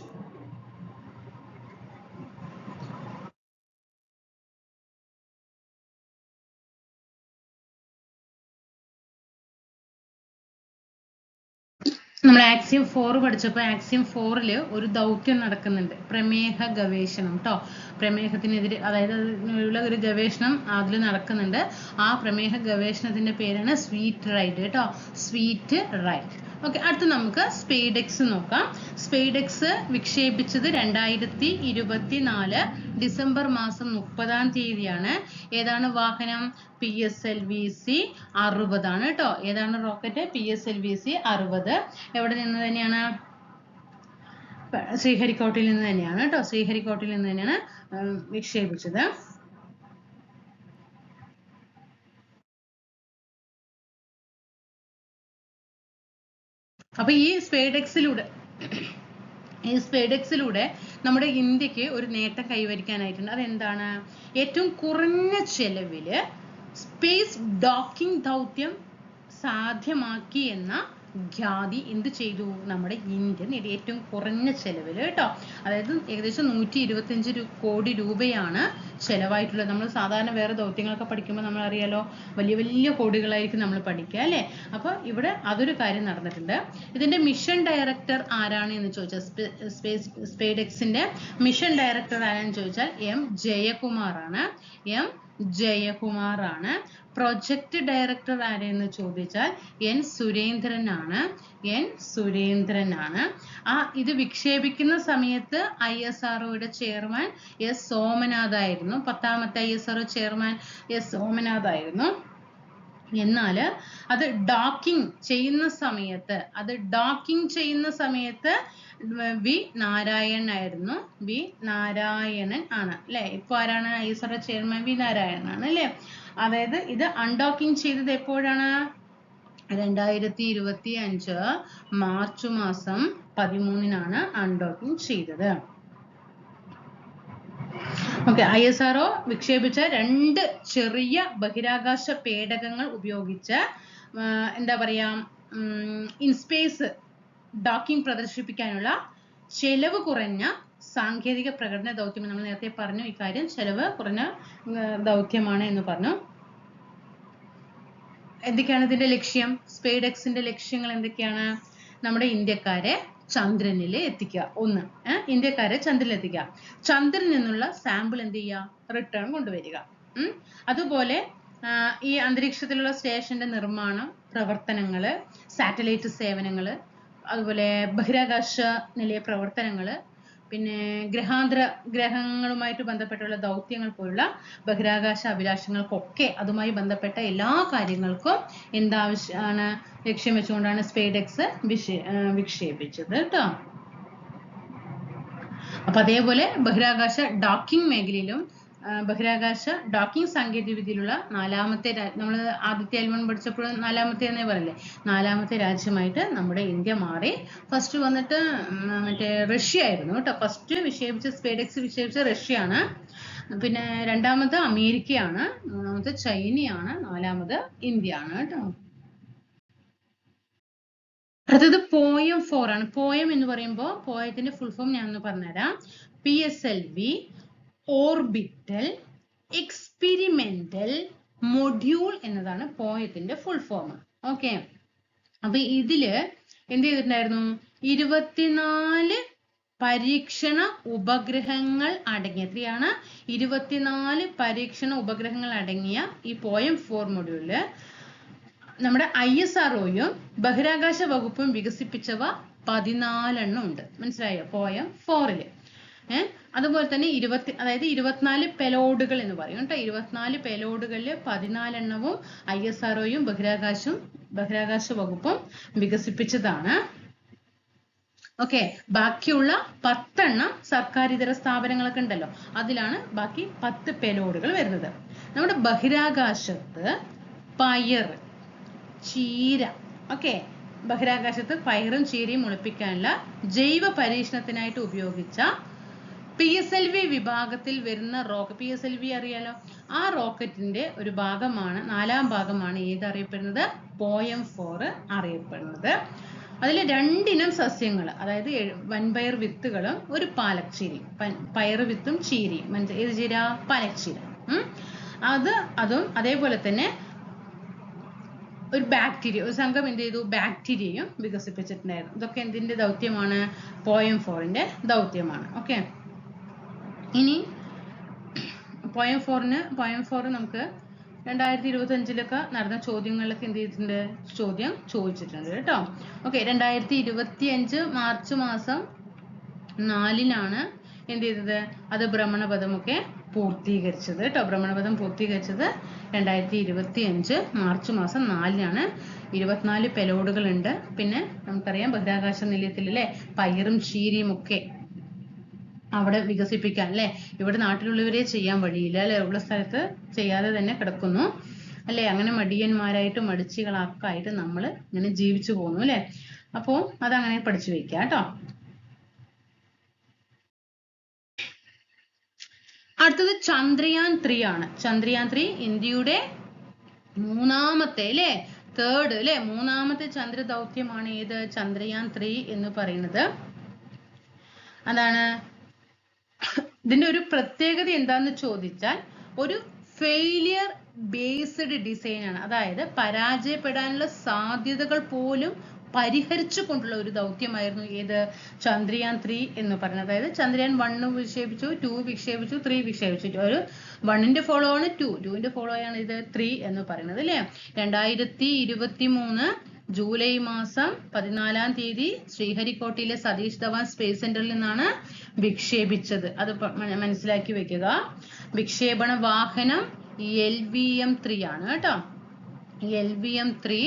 നമ്മൾ ആക്സിയം 4 പഠിച്ചപ്പോൾ ആക്സിയം 4 ഒരു ദൗത്യം നടക്കുന്നുണ്ട്. പ്രമേഹ ഗവേഷണം ട്ടോ. പ്രമേഹത്തിനെതിരെ അതായത് അതിനുള്ള ഒരു ഗവേഷണം അതിൽ നടക്കുന്നുണ്ട്. ആ പ്രമേഹ ഗവേഷണത്തിന്റെ പേരാണ് സ്വീറ്റ് റൈഡ് കേട്ടോ. Sweet ride. ഓക്കെ. അടുത്ത് നമുക്ക് സ്പേഡെക്സ് നോക്കാം. സ്പേഡെക്സ് വിക്ഷേപിച്ചത് 2024 ഡിസംബർ മാസം 30-ാം തീയതിയാണ്. ഏതാണ് വാഹനം? PSLV-C 60 ആണ് കേട്ടോ. ഏതാണ് റോക്കറ്റ്? PSLV-C 60. എവിടെ നിന്ന് തന്നെയാണ്? ശ്രീഹരിക്കോട്ടയിൽ നിന്ന് തന്നെയാണ് കേട്ടോ. ശ്രീഹരിക്കോട്ടയിൽ നിന്ന് തന്നെയാണ് വിക്ഷേപിച്ചത്. അപ്പൊ ഈ സ്പേഡെക്സിലൂടെ നമ്മുടെ ഇന്ത്യക്ക് ഒരു നേട്ടം കൈവരിക്കാനായിട്ടുണ്ട്. അതെന്താണ്? ഏറ്റവും കുറഞ്ഞ ചെലവില് സ്പേസ് ഡോക്കിംഗ് ദൗത്യം സാധ്യമാക്കി എന്ന ഖ്യാതി എന്ത് ചെയ്തു? നമ്മുടെ ഇന്ത്യ നേടി, ഏറ്റവും കുറഞ്ഞ ചെലവിൽ കേട്ടോ. അതായത് ഏകദേശം 125 കോടി രൂപയാണ് ചെലവായിട്ടുള്ളത്. നമ്മൾ സാധാരണ വേറെ ദൗത്യങ്ങളൊക്കെ പഠിക്കുമ്പോൾ നമ്മൾ അറിയാലോ, വലിയ വലിയ കോടികളായിരിക്കും നമ്മൾ പഠിക്കുക അല്ലേ. അപ്പോൾ ഇവിടെ അതൊരു കാര്യം നടന്നിട്ടുണ്ട്. ഇതിന്റെ മിഷൻ ഡയറക്ടർ ആരാണ് എന്ന് ചോദിച്ചാൽ, സ്പേഡെക്സിന്റെ മിഷൻ ഡയറക്ടർ ആരാണെന്ന് ചോദിച്ചാൽ എം ജയകുമാറാണ്. എം ജയകുമാറാണ്. പ്രൊജക്ട് ഡയറക്ടർ ആരെന്ന് ചോദിച്ചാൽ എൻ സുരേന്ദ്രനാണ്. എൻ സുരേന്ദ്രനാണ്. ഇത് വിക്ഷേപിക്കുന്ന സമയത്ത് ISROയുടെ ചെയർമാൻ എസ് സോമനാഥ് ആയിരുന്നു. 10ാമത്തെ ISRO ചെയർമാൻ എസ് സോമനാഥ് ആയിരുന്നു. എന്നാൽ അത് ഡോക്കിംഗ് ചെയ്യുന്ന സമയത്ത് വി നാരായണൻ ആയിരുന്നു. വി നാരായണൻ ആണ് അല്ലെ. ഇപ്പൊ ആരാണ് ISRO ചെയർമാൻ? വി നാരായണൻ ആണ് അല്ലെ. അതായത് ഇത് അൺഡോക്കിംഗ് ചെയ്തത് എപ്പോഴാണ്? 2025 മാർച്ച് മാസം 13-നാണ് അൺഡോക്കിംഗ് ചെയ്തത്. ഓക്കെ. ISRO വിക്ഷേപിച്ച 2 ചെറിയ ബഹിരാകാശ പേടകങ്ങൾ ഉപയോഗിച്ച് എന്താ പറയാ, ഇൻസ്പേസ് ഡോക്കിംഗ് പ്രദർശിപ്പിക്കാനുള്ള ചെലവ് കുറഞ്ഞ സാങ്കേതിക പ്രകടന ദൗത്യം. നമ്മൾ നേരത്തെ പറഞ്ഞു ഇക്കാര്യം, ചെലവ് കുറഞ്ഞ ദൗത്യമാണ് എന്ന് പറഞ്ഞു. എന്തൊക്കെയാണ് ഇതിന്റെ ലക്ഷ്യം? സ്പേഡെക്സിന്റെ ലക്ഷ്യങ്ങൾ എന്തൊക്കെയാണ്? നമ്മുടെ ഇന്ത്യക്കാരെ ചന്ദ്രനിൽ എത്തിക്കുക. ഇന്ത്യക്കാരെ ചന്ദ്രനിൽ എത്തിക്കുക. ചന്ദ്രനിൽ നിന്നുള്ള സാമ്പിൾ എന്ത് ചെയ്യുക? റിട്ടേൺ കൊണ്ടുവരിക. അതുപോലെ ഈ അന്തരീക്ഷത്തിലുള്ള സ്റ്റേഷന്റെ നിർമ്മാണം, പ്രവർത്തനങ്ങള്, സാറ്റലൈറ്റ് സേവനങ്ങള്, അതുപോലെ ബഹിരാകാശ നിലയ പ്രവർത്തനങ്ങള്, പിന്നെ ഗ്രഹങ്ങളുമായിട്ട് ബന്ധപ്പെട്ടുള്ള ദൗത്യങ്ങൾ പോലുള്ള ബഹിരാകാശ അഭിലാഷങ്ങൾക്കൊക്കെ അതുമായി ബന്ധപ്പെട്ട എല്ലാ കാര്യങ്ങൾക്കും എന്താവശ്യമാണ്? ലക്ഷ്യം വെച്ചുകൊണ്ടാണ് സ്പേഡെക്സ് വിക്ഷേപിച്ചത് കേട്ടോ. അപ്പൊ അതേപോലെ ബഹിരാകാശ ഡോക്കിംഗ് മേഖലയിലും ബഹിരാകാശ ഡോക്കിംഗ് സാങ്കേതിക വിദ്യയിലുള്ള 4ാമത്തെ നമ്മൾ ആദ്യത്തെ L1 പഠിച്ചപ്പോഴും 4ാമത്തെ എന്നേ പറയില്ലേ, 4ാമത്തെ രാജ്യമായിട്ട് നമ്മുടെ ഇന്ത്യ മാറി. ഫസ്റ്റ് വന്നിട്ട് മറ്റേ റഷ്യ ആയിരുന്നു കേട്ടോ. ഫസ്റ്റ് സ്പേഡെക്സ് വിക്ഷേപിച്ച റഷ്യയാണ്. പിന്നെ 2ാമത് അമേരിക്കയാണ്. 3ാമത് ചൈനയാണ്. 4ാമത് ഇന്ത്യ ആണ് കേട്ടോ. അടുത്തത് പോയം 4 ആണ്. പോയം എന്ന് പറയുമ്പോൾ പോയത്തിന്റെ ഫുൾ ഫോം ഞാൻ ഒന്ന് പറഞ്ഞുതരാം. PSLV ഓർബിറ്റൽ എക്സ്പെരിമെന്റൽ മൊഡ്യൂൾ എന്നതാണ് പോയത്തിന്റെ ഫുൾ ഫോം. ഓക്കെ. അപ്പൊ ഇതില് എന്ത് ചെയ്തിട്ടുണ്ടായിരുന്നു? 24 പരീക്ഷണ ഉപഗ്രഹങ്ങൾ അടങ്ങിയ 24 പരീക്ഷണ ഉപഗ്രഹങ്ങൾ അടങ്ങിയ ഈ പോയം 4 മൊഡ്യൂളില് നമ്മുടെ ISROയും ബഹിരാകാശ വകുപ്പും വികസിപ്പിച്ചവ 14 ഉണ്ട്. മനസ്സിലായോ? പോയം 4-ല്. അതുപോലെ തന്നെ 24 പെലോഡുകൾ എന്ന് പറയും കേട്ടോ. 24 പെലോഡുകളില് 14 ISROയും ബഹിരാകാശ വകുപ്പും വികസിപ്പിച്ചതാണ്. ഓക്കെ. ബാക്കിയുള്ള 10 സർക്കാരിതര സ്ഥാപനങ്ങളൊക്കെ ഉണ്ടല്ലോ, അതിലാണ് ബാക്കി 10 പെലോഡുകൾ വരുന്നത്. നമ്മുടെ ബഹിരാകാശത്ത് പയർ, ചീര, ഓക്കെ, ബഹിരാകാശത്ത് പയറും ചീരയും മുളപ്പിക്കാനുള്ള ജൈവ പരീക്ഷണത്തിനായിട്ട് ഉപയോഗിച്ച PSLV വിഭാഗത്തിൽ വരുന്ന PSLV അറിയാലോ, ആ റോക്കറ്റിന്റെ ഒരു ഭാഗമാണ്, 4ാം ഭാഗമാണ് ഏതറിയപ്പെടുന്നത്? പോയം 4 അറിയപ്പെടുന്നത്. അതിൽ 2 ഇനം സസ്യങ്ങൾ, അതായത് വൻപയർ വിത്തുകളും ഒരു പാലക്ചീരയും. പയർ വിത്തും ചീരയും. ഏത് ചീര? പാലക്ചീര. അതും അതേപോലെ തന്നെ ഒരു ബാക്ടീരിയ, ഒരു സംഘം എന്ത് ചെയ്തു? ബാക്ടീരിയയും വികസിപ്പിച്ചിട്ടുണ്ടായിരുന്നു. ഇതൊക്കെ എന്തിന്റെ ദൗത്യമാണ്? പോയം 4-ന്റെ ദൗത്യമാണ്. ഓക്കെ. ഇനി പോയം 4 നമുക്ക് 2025-ലൊക്കെ നടന്ന ചോദ്യങ്ങളിലൊക്കെ എന്ത് ചെയ്തിട്ടുണ്ട്? ചോദ്യം ചോദിച്ചിട്ടുണ്ട് കേട്ടോ. ഓക്കെ. 2025 മാർച്ച് മാസം 4-നാണ് എന്ത് ചെയ്തത്? അത് ഭ്രമണപഥമൊക്കെ പൂർത്തീകരിച്ചത് കേട്ടോ. ഭ്രമണപഥം പൂർത്തീകരിച്ചത് 2025 മാർച്ച് മാസം 4-നാണ്. 24 പെലോഡുകൾ ഉണ്ട്. പിന്നെ നമുക്കറിയാം ബഹിരാകാശ നിലയത്തിൽ അല്ലെ പയറും ചീരയും ഒക്കെ അവിടെ വികസിപ്പിക്കാൻ അല്ലെ. ഇവിടെ നാട്ടിലുള്ളവരെ ചെയ്യാൻ വഴിയില്ല അല്ലെ, ഉള്ള സ്ഥലത്ത് ചെയ്യാതെ തന്നെ കിടക്കുന്നു അല്ലെ. അങ്ങനെ മടിയന്മാരായിട്ട് മടിച്ചികളാക്കായിട്ട് നമ്മൾ ഇങ്ങനെ ജീവിച്ചു പോകുന്നു അല്ലെ. അപ്പോൾ അതങ്ങനെ പഠിച്ചു വെക്കുക കേട്ടോ. അടുത്തത് ചന്ദ്രയാൻ 3 ആണ്. ചന്ദ്രയാൻ 3 ഇന്ത്യയുടെ 3ാമത്തെ അല്ലെ തേർഡ് അല്ലെ, മൂന്നാമത്തെ ചന്ദ്ര ദൗത്യമാണ് ഏത്? ചന്ദ്രയാൻ 3 എന്ന് പറയുന്നത്. അതാണ്. ഇതിന്റെ ഒരു പ്രത്യേകത എന്താന്ന് ചോദിച്ചാൽ ഒരു ഫെയിലിയർ ബേസ്ഡ് ഡിസൈൻ ആണ്. അതായത് പരാജയപ്പെടാനുള്ള സാധ്യതകൾ പോലും പരിഹരിച്ചു കൊണ്ടുള്ള ഒരു ദൗത്യമായിരുന്നു ഏത്? ചന്ദ്രയാൻ 3 എന്ന് പറയുന്നത്. അതായത് ചന്ദ്രയാൻ 1 വിക്ഷേപിച്ചു, 2 വിക്ഷേപിച്ചു, 3 വിക്ഷേപിച്ചു. ഒരു 1ന്റെ ഫോളോ ആണ് 2, 2ന്റെ ഫോളോ ആണ് ഇത് 3 എന്ന് പറയുന്നത് അല്ലേ. 2023 ജൂലൈ മാസം 14-ാം തീയതി ശ്രീഹരിക്കോട്ടയിലെ സതീഷ് ധവാൻ സ്പേസ് സെന്ററിൽ നിന്നാണ് വിക്ഷേപിച്ചത്. അത് മനസ്സിലാക്കി വെക്കുക. വിക്ഷേപണ വാഹനം LVM-3 ആണ് കേട്ടോ. LVM-3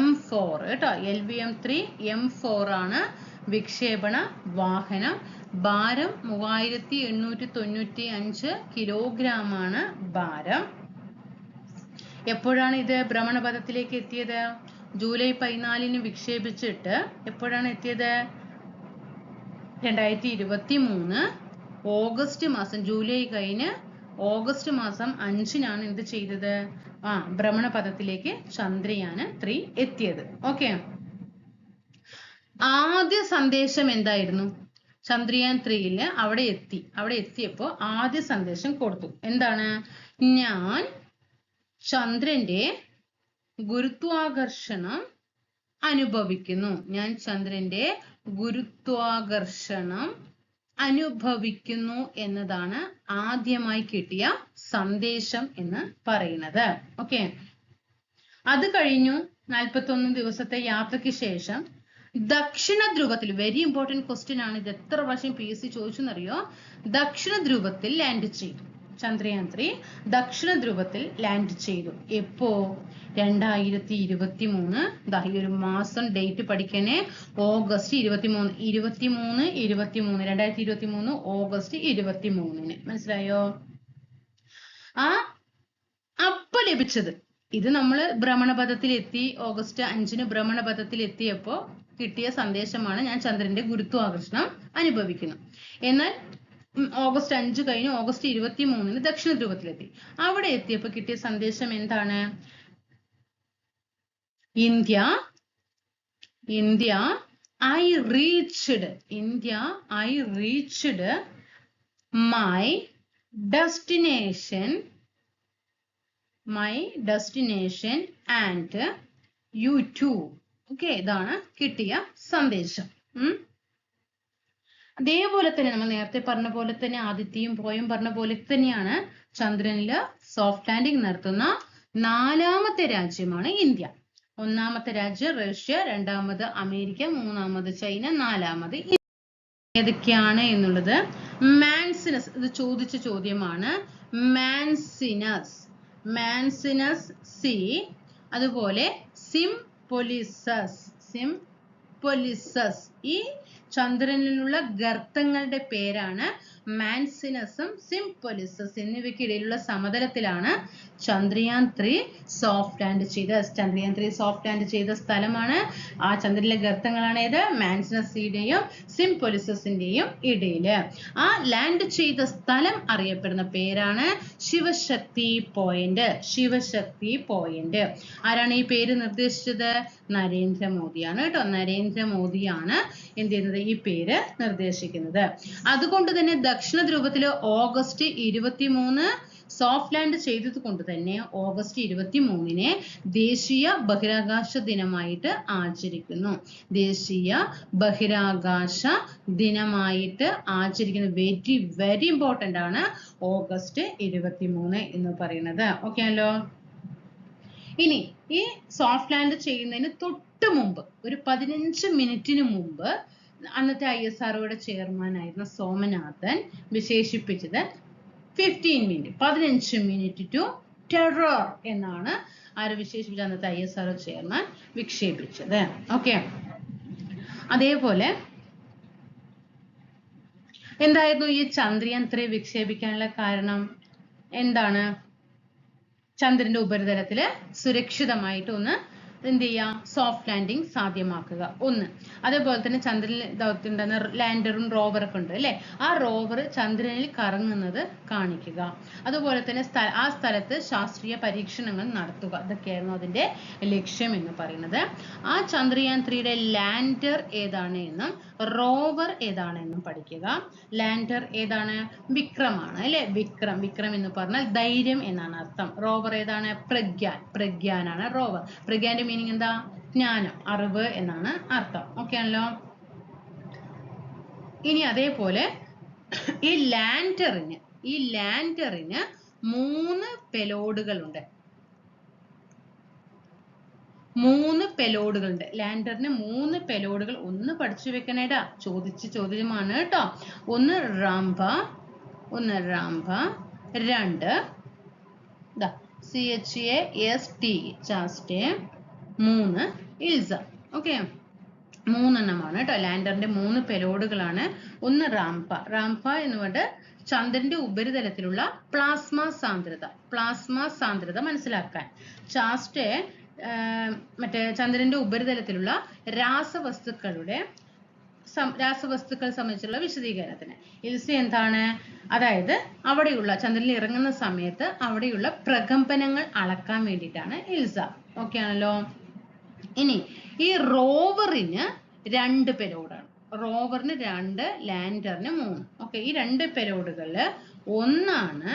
M4 കേട്ടോ. LVM-3 M4 ആണ് വിക്ഷേപണ വാഹനം. ഭാരം 3895 കിലോഗ്രാം ആണ് ഭാരം. എപ്പോഴാണ് ഇത് ഭ്രമണപഥത്തിലേക്ക് എത്തിയത്? ജൂലൈ 14-ന് വിക്ഷേപിച്ചിട്ട് എപ്പോഴാണ് എത്തിയത്? 2023 ഓഗസ്റ്റ് മാസം, ജൂലൈ കഴിഞ്ഞ് ഓഗസ്റ്റ് മാസം 5-നാണ് എന്ത് ചെയ്തത്? ഭ്രമണപഥത്തിലേക്ക് ചന്ദ്രയാൻ 3 എത്തിയത്. ഓക്കെ. ആദ്യ സന്ദേശം എന്തായിരുന്നു? ചന്ദ്രയാൻ 3-ൽ അവിടെ എത്തിയപ്പോൾ ആദ്യ സന്ദേശം കൊടുത്തു. എന്താണ്? ഞാൻ ചന്ദ്രന്റെ ഗുരുത്വാകർഷണം അനുഭവിക്കുന്നു. ഞാൻ ചന്ദ്രന്റെ ഗുരുത്വാകർഷണം അനുഭവിക്കുന്നു എന്നതാണ് ആദ്യമായി കിട്ടിയ സന്ദേശം എന്ന് പറയുന്നത്. ഓക്കെ. അത് കഴിഞ്ഞു 41 ദിവസത്തെ യാത്രയ്ക്ക് ശേഷം ദക്ഷിണ ധ്രുവത്തിൽ, വെരി ഇമ്പോർട്ടന്റ് ക്വസ്റ്റ്യൻ ആണ് ഇത്, എത്ര പ്രാവശ്യം PSC ചോദിച്ചെന്നറിയോ? ദക്ഷിണ ധ്രുവത്തിൽ ലാൻഡ് ചെയ്തു. ചന്ദ്രയാൻ 3 ദക്ഷിണ ധ്രുവത്തിൽ ലാൻഡ് ചെയ്തു. എപ്പോ? 2023. ഈ ഒരു മാസം ഡേറ്റ് പഠിക്കണേ. ഓഗസ്റ്റ് 23. 2023 ഓഗസ്റ്റ് 23-ന്. മനസ്സിലായോ? അപ്പൊ ലഭിച്ചത് ഇത് നമ്മൾ ഭ്രമണപഥത്തിൽ എത്തി. ഓഗസ്റ്റ് 5-ന് ഭ്രമണപഥത്തിൽ എത്തിയപ്പോ കിട്ടിയ സന്ദേശമാണ് ഞാൻ ചന്ദ്രന്റെ ഗുരുത്വാകർഷണം അനുഭവിക്കുന്നു. എന്നാൽ ഓഗസ്റ്റ് 5 കഴിഞ്ഞ് ഓഗസ്റ്റ് 23-ന് ദക്ഷിണ ധ്രുവത്തിലെത്തി. അവിടെ എത്തിയപ്പോൾ കിട്ടിയ സന്ദേശം എന്താണ്? India I reached my destination and you too. Okay, ഇതാണ് കിട്ടിയ സന്ദേശം. അതേപോലെ തന്നെ നമ്മൾ നേരത്തെ പറഞ്ഞ പോലെ തന്നെ ആദിത്യയും പോയും പറഞ്ഞ പോലെ തന്നെയാണ് ചന്ദ്രനില് സോഫ്റ്റ് ലാൻഡിംഗ് നടത്തുന്ന 4ാമത്തെ രാജ്യമാണ് ഇന്ത്യ. 1ാമത്തെ രാജ്യം റഷ്യ, 2ാമത് അമേരിക്ക, 3ാമത് ചൈന, 4ാമത് ഏതൊക്കെയാണ് എന്നുള്ളത് മാൻസിനസ്, ഇത് ചോദിച്ച ചോദ്യമാണ്. മാൻസിനസ് സി, അതുപോലെ സിംപൊലിസസ്. ഈ ചന്ദ്രനിലുള്ള ഗർത്തങ്ങളുടെ പേരാണ് മാൻസിനസും സിംപൊലിസസ് എന്നിവയ്ക്കിടയിലുള്ള സമതലത്തിലാണ് ചന്ദ്രയാൻ 3 സോഫ്റ്റ് ലാൻഡ് ചെയ്തത്. ചന്ദ്രയാൻ 3 സോഫ്റ്റ് ലാൻഡ് ചെയ്ത സ്ഥലമാണ്. ആ ചന്ദ്രനിലെ ഗർത്തങ്ങളാണ് ഏത്? മാൻസിനസിന്റെയും സിംപൊലിസസിന്റെയും ഇടയില്. ആ ലാൻഡ് ചെയ്ത സ്ഥലം അറിയപ്പെടുന്ന പേരാണ് ശിവശക്തി പോയിന്റ്. ആരാണ് ഈ പേര് നിർദ്ദേശിച്ചത്? നരേന്ദ്രമോദിയാണ് കേട്ടോ. നരേന്ദ്രമോദിയാണ് എന്ത് ചെയ്യുന്നത്? ഈ പേര് നിർദ്ദേശിക്കുന്നത്. അതുകൊണ്ട് തന്നെ ദക്ഷിണ ധ്രുവത്തില് ഓഗസ്റ്റ് 23 സോഫ്റ്റ് ലാൻഡ് ചെയ്തത് കൊണ്ട് തന്നെ ഓഗസ്റ്റ് 23-നെ ദേശീയ ബഹിരാകാശ ദിനമായിട്ട് ആചരിക്കുന്നു. വെരി വെരി ഇമ്പോർട്ടന്റ് ആണ് ഓഗസ്റ്റ് 23 എന്ന് പറയുന്നത്. ഓക്കെ അല്ലോ. ഇനി ഈ സോഫ്റ്റ് ലാൻഡ് ചെയ്യുന്നതിന് തൊട്ട് മുമ്പ് ഒരു 15 മിനിറ്റിന് മുമ്പ് അന്നത്തെ ISROയുടെ ചെയർമാൻ ആയിരുന്ന സോമനാഥൻ വിശേഷിപ്പിച്ചത് 15 മിനിറ്റ് ടു ടെറർ എന്നാണ് ആര് വിശേഷിപ്പിച്ച അന്നത്തെ ISRO ചെയർമാൻ വിക്ഷേപിച്ചത്. ഓക്കെ. അതേപോലെ എന്തായിരുന്നു ഈ ചന്ദ്രയാൻ 3 വിക്ഷേപിക്കാനുള്ള കാരണം? എന്താണ്? ചന്ദ്രന്റെ ഉപരിതലത്തില് സുരക്ഷിതമായിട്ട് ഒന്ന് എന്ത് ചെയ്യുക, സോഫ്റ്റ് ലാൻഡിങ് സാധ്യമാക്കുക ഒന്ന്. അതേപോലെ തന്നെ ചന്ദ്രനിൽ ദൗത്യമുണ്ടെന്ന ലാൻഡറും റോവറൊക്കെ ഉണ്ട് അല്ലേ, ആ റോവർ ചന്ദ്രനിൽ കറങ്ങുന്നത് കാണിക്കുക. അതുപോലെ തന്നെ ആ സ്ഥലത്ത് ശാസ്ത്രീയ പരീക്ഷണങ്ങൾ നടത്തുക. ഇതൊക്കെയായിരുന്നു അതിന്റെ ലക്ഷ്യം എന്ന് പറയുന്നത്. ആ ചന്ദ്രയാൻ 3യുടെ ലാൻഡർ ഏതാണ് എന്നും റോവർ ഏതാണ് എന്നും പഠിക്കുക. ലാൻഡർ ഏതാണ്? വിക്രമാണ് അല്ലെ. വിക്രം എന്ന് പറഞ്ഞാൽ ധൈര്യം എന്നാണ് അർത്ഥം. റോവർ ഏതാണ്? പ്രഗ്യാനാണ് റോവർ. പ്രഗ്യാന്റെ മീനിങ് എന്താ? ജ്ഞാനം, അറിവ് എന്നാണ് അർത്ഥം. ഓക്കെ ആണല്ലോ. ഇനി അതേപോലെ ഈ ലാൻഡറിന് 3 പെലോഡുകളുണ്ട്. 3 പെലോഡുകളുണ്ട്. ലാൻഡറിന് 3 പെലോഡുകൾ. ഒന്ന് പഠിച്ചു വെക്കണേടാ, ചോദ്യമാണ് കേട്ടോ. ഒന്ന് റാംബ, 2 CHAST ചാസ്റ്റേ, 3 ഇൽസ. ഓക്കെ, 3 എണ്ണമാണ് കേട്ടോ. ലാൻഡറിന്റെ 3 പെലോഡുകളാണ്. ഒന്ന് റാംപ എന്ന് പറഞ്ഞിട്ട് ചന്ദ്രന്റെ ഉപരിതലത്തിലുള്ള പ്ലാസ്മ സാന്ദ്രത മനസ്സിലാക്കാൻ. ചാസ്റ്റേ മറ്റേ ചന്ദ്രന്റെ ഉപരിതലത്തിലുള്ള രാസവസ്തുക്കൾ സംബന്ധിച്ചുള്ള വിശദീകരണത്തിന്. ഇൽസ എന്താണ്? അതായത് അവിടെയുള്ള ചന്ദ്രനിൽ ഇറങ്ങുന്ന സമയത്ത് അവിടെയുള്ള പ്രകമ്പനങ്ങൾ അളക്കാൻ വേണ്ടിയിട്ടാണ് ഇൽസ. ഓക്കെ ആണല്ലോ. ഇനി ഈ റോവറിന് 2 പെലോഡാണ്. റോവറിന് 2, ലാൻഡറിന് 3. ഓക്കെ, ഈ 2 പെലോഡുകളിൽ ഒന്നാണ്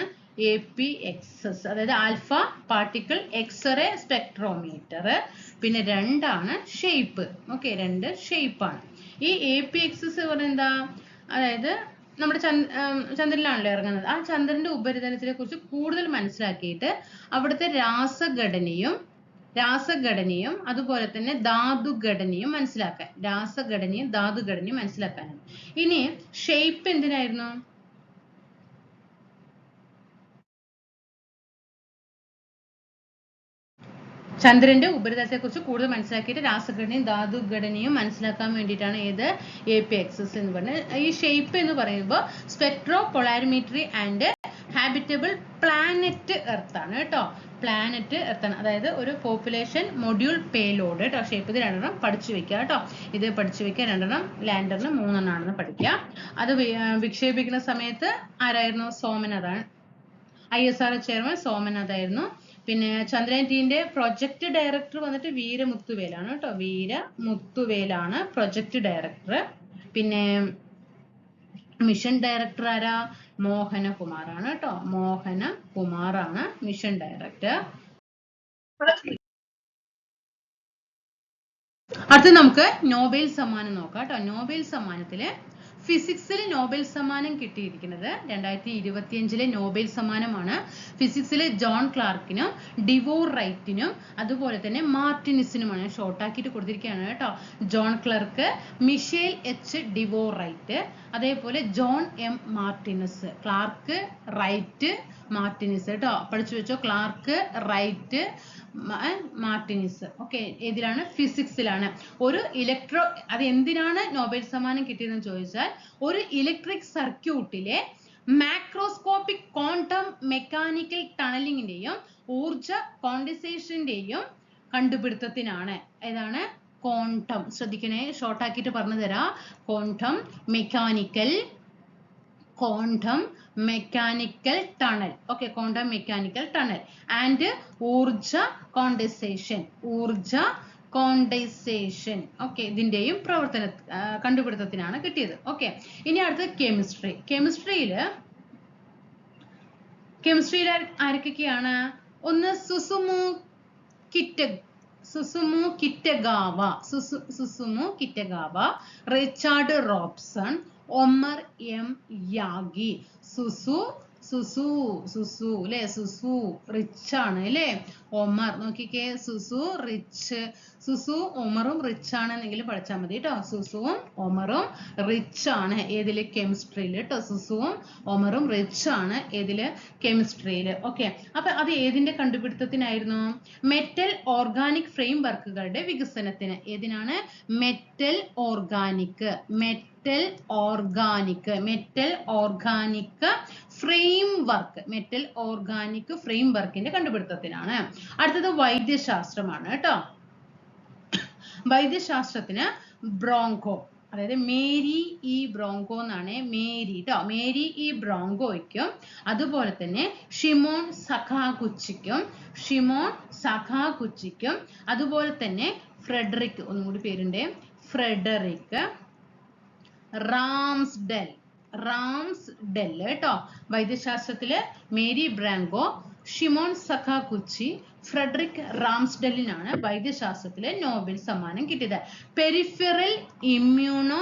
APXS, അതായത് ആൽഫ പാർട്ടിക്കിൾ എക്സ്റേ സ്പെക്ട്രോമീറ്റർ. പിന്നെ 2 ഷേപ്പ്. ഓക്കെ, 2 ഷേപ്പാണ്. ഈ APXS പറയുന്നത് എന്താ? അതായത് നമ്മുടെ ചന്ദ്രനിലാണല്ലോ ഇറങ്ങുന്നത്. ആ ചന്ദ്രന്റെ ഉപരിതലത്തിനെ കുറിച്ച് കൂടുതൽ മനസ്സിലാക്കിയിട്ട് അവിടുത്തെ രാസഘടനയും അതുപോലെ തന്നെ ധാതുഘടനയും മനസ്സിലാക്കാനാണ്. ഇനി ഷേപ്പ് എന്തിനായിരുന്നു? ചന്ദ്രന്റെ ഉപരിതലത്തെ കുറിച്ച് കൂടുതൽ മനസ്സിലാക്കിയിട്ട് രാസഘടനയും ധാതുഘടനയും മനസ്സിലാക്കാൻ വേണ്ടിയിട്ടാണ് ഏത് APXS എന്ന് പറഞ്ഞത്. ഈ ഷേപ്പ് എന്ന് പറയുമ്പോൾ സ്പെക്ട്രോ പൊളാരിമീറ്ററി ആൻഡ് ഹാബിറ്റബിൾ പ്ലാനറ്റ് എർത്ത് ആണ് കേട്ടോ. പ്ലാനറ്റ് എർത്ത് ആണ്, അതായത് ഒരു പോപ്പുലേഷൻ മൊഡ്യൂൾ പേലോഡ് കേട്ടോ. ഷേപ്പ് ഇത് 2 പഠിച്ചു വെക്കുക കേട്ടോ. ഇത് പഠിച്ചു വെക്കുക. 2 ലാൻഡറിന് 3 പഠിക്കുക. അത് വിക്ഷേപിക്കുന്ന സമയത്ത് ആരായിരുന്നു? സോമനാഥാണ്. ISRO ചെയർമാൻ സോമനാഥായിരുന്നു. പിന്നെ ചന്ദ്രയാൻ 3ന്റെ പ്രൊജക്ട് ഡയറക്ടർ വന്നിട്ട് വീരമുത്തുവേലാണ് കേട്ടോ. വീരമുത്തുവേലാണ് പ്രൊജക്ട് ഡയറക്ടർ. പിന്നെ മിഷൻ ഡയറക്ടർ ആരാ? മോഹനകുമാറാണ് കേട്ടോ. മോഹനകുമാറാണ് മിഷൻ ഡയറക്ടർ. അടുത്ത നമുക്ക് നോബൽ സമ്മാനം നോക്കാം കേട്ടോ. നോബൽ സമ്മാനത്തില് ഫിസിക്സിൽ നോബൽ സമ്മാനം കിട്ടിയിരിക്കുന്നത് 2025 നോബൽ സമ്മാനമാണ്. ഫിസിക്സിലെ ജോൺ ക്ലാർക്കിനും ഡിവോർ റൈറ്റിനും അതുപോലെ തന്നെ മാർട്ടിനിസിനുമാണ്. ഞാൻ ഷോർട്ടാക്കിയിട്ട് കൊടുത്തിരിക്കുകയാണ് കേട്ടോ. John Clarke, Michel H. Devoret right, അതേപോലെ John M. Martinis. Clarke, right, Martinis കേട്ടോ. പഠിച്ചു വെച്ചോ. Clerk, right, Martinez. ഓക്കെ, ഏതിലാണ്? ഫിസിക്സിലാണ്. അത് എന്തിനാണ് നോബൽ സമ്മാനം കിട്ടിയതെന്ന് ചോദിച്ചാൽ, ഒരു ഇലക്ട്രിക് സർക്യൂട്ടിലെ മാക്രോസ്കോപ്പിക് ക്വാണ്ടം മെക്കാനിക്കൽ ടണലിങ്ങിന്റെയും ഊർജ കോണ്ടൻസേഷന്റെയും കണ്ടുപിടുത്തത്തിനാണ്. ഏതാണ്? ക്വാണ്ടം. ശ്രദ്ധിക്കണേ, ഷോർട്ടാക്കിയിട്ട് പറഞ്ഞു തരാം. Quantum mechanical tunnel. Okay, quantum mechanical tunnel and ഊർജ കോണ്ടൻസേഷൻ. ഓക്കെ, ഇതിന്റെയും കണ്ടുപിടുത്തത്തിനാണ് കിട്ടിയത്. ഓക്കെ, ഇനി അടുത്തത് കെമിസ്ട്രിയിൽ ആരൊക്കെയാണ്? ഒന്ന് Susumu Kitagawa, Richard Robson, Omar M. Yaghi. സുസു അല്ലെ. സുസു റിച്ച് ആണ് അല്ലെ. ഒമർ നോക്കിക്കേ, സുസു ഒമറും റിച്ച് ആണ് എന്നെങ്കിലും പഠിച്ചാൽ മതി കേട്ടോ. സുസുവും ഒമറും റിച്ച് ആണ് ഏതില്? കെമിസ്ട്രിയിൽ കേട്ടോ. സുസുവും ഒമറും റിച്ച് ആണ് ഏതില്? കെമിസ്ട്രിയിൽ. ഓക്കെ, അപ്പൊ അത് ഏതിന്റെ കണ്ടുപിടുത്തത്തിനായിരുന്നു? മെറ്റൽ ഓർഗാനിക് ഫ്രെയിം വർക്കുകളുടെ വികസനത്തിന്. ഏതിനാണ്? മെറ്റൽ ഓർഗാനിക് ഫ്രെയിം വർക്കിന്റെ കണ്ടുപിടുത്തത്തിനാണ്. അടുത്തത് വൈദ്യശാസ്ത്രമാണ് കേട്ടോ. വൈദ്യശാസ്ത്രത്തിന് ബ്രോങ്കോ, അതായത് മേരി ഇ ബ്രോങ്കോ എന്നാണ്, മേരി ട്ടോ, മേരി ഇ ബ്രോങ്കോയ്ക്കും അതുപോലെ തന്നെ ഷിമോൺ സഖാഗുച്ചിക്കും, ഷിമോൺ സഖാഗുച്ചിക്കും അതുപോലെ തന്നെ ഫ്രെഡറിക്, ഒന്നും കൂടി പേരുണ്ട്, ഫ്രെഡറിക് റാംസ്ഡെൽ, റാംസ്ഡെൽ കേട്ടോ. വൈദ്യശാസ്ത്രത്തില് Mary Brunkow, Shimon Sakaguchi, Frederick റാംസ്ഡെല്ലിനാണ് വൈദ്യശാസ്ത്രത്തിലെ നോബൽ സമ്മാനം കിട്ടിയത്. Peripheral immuno,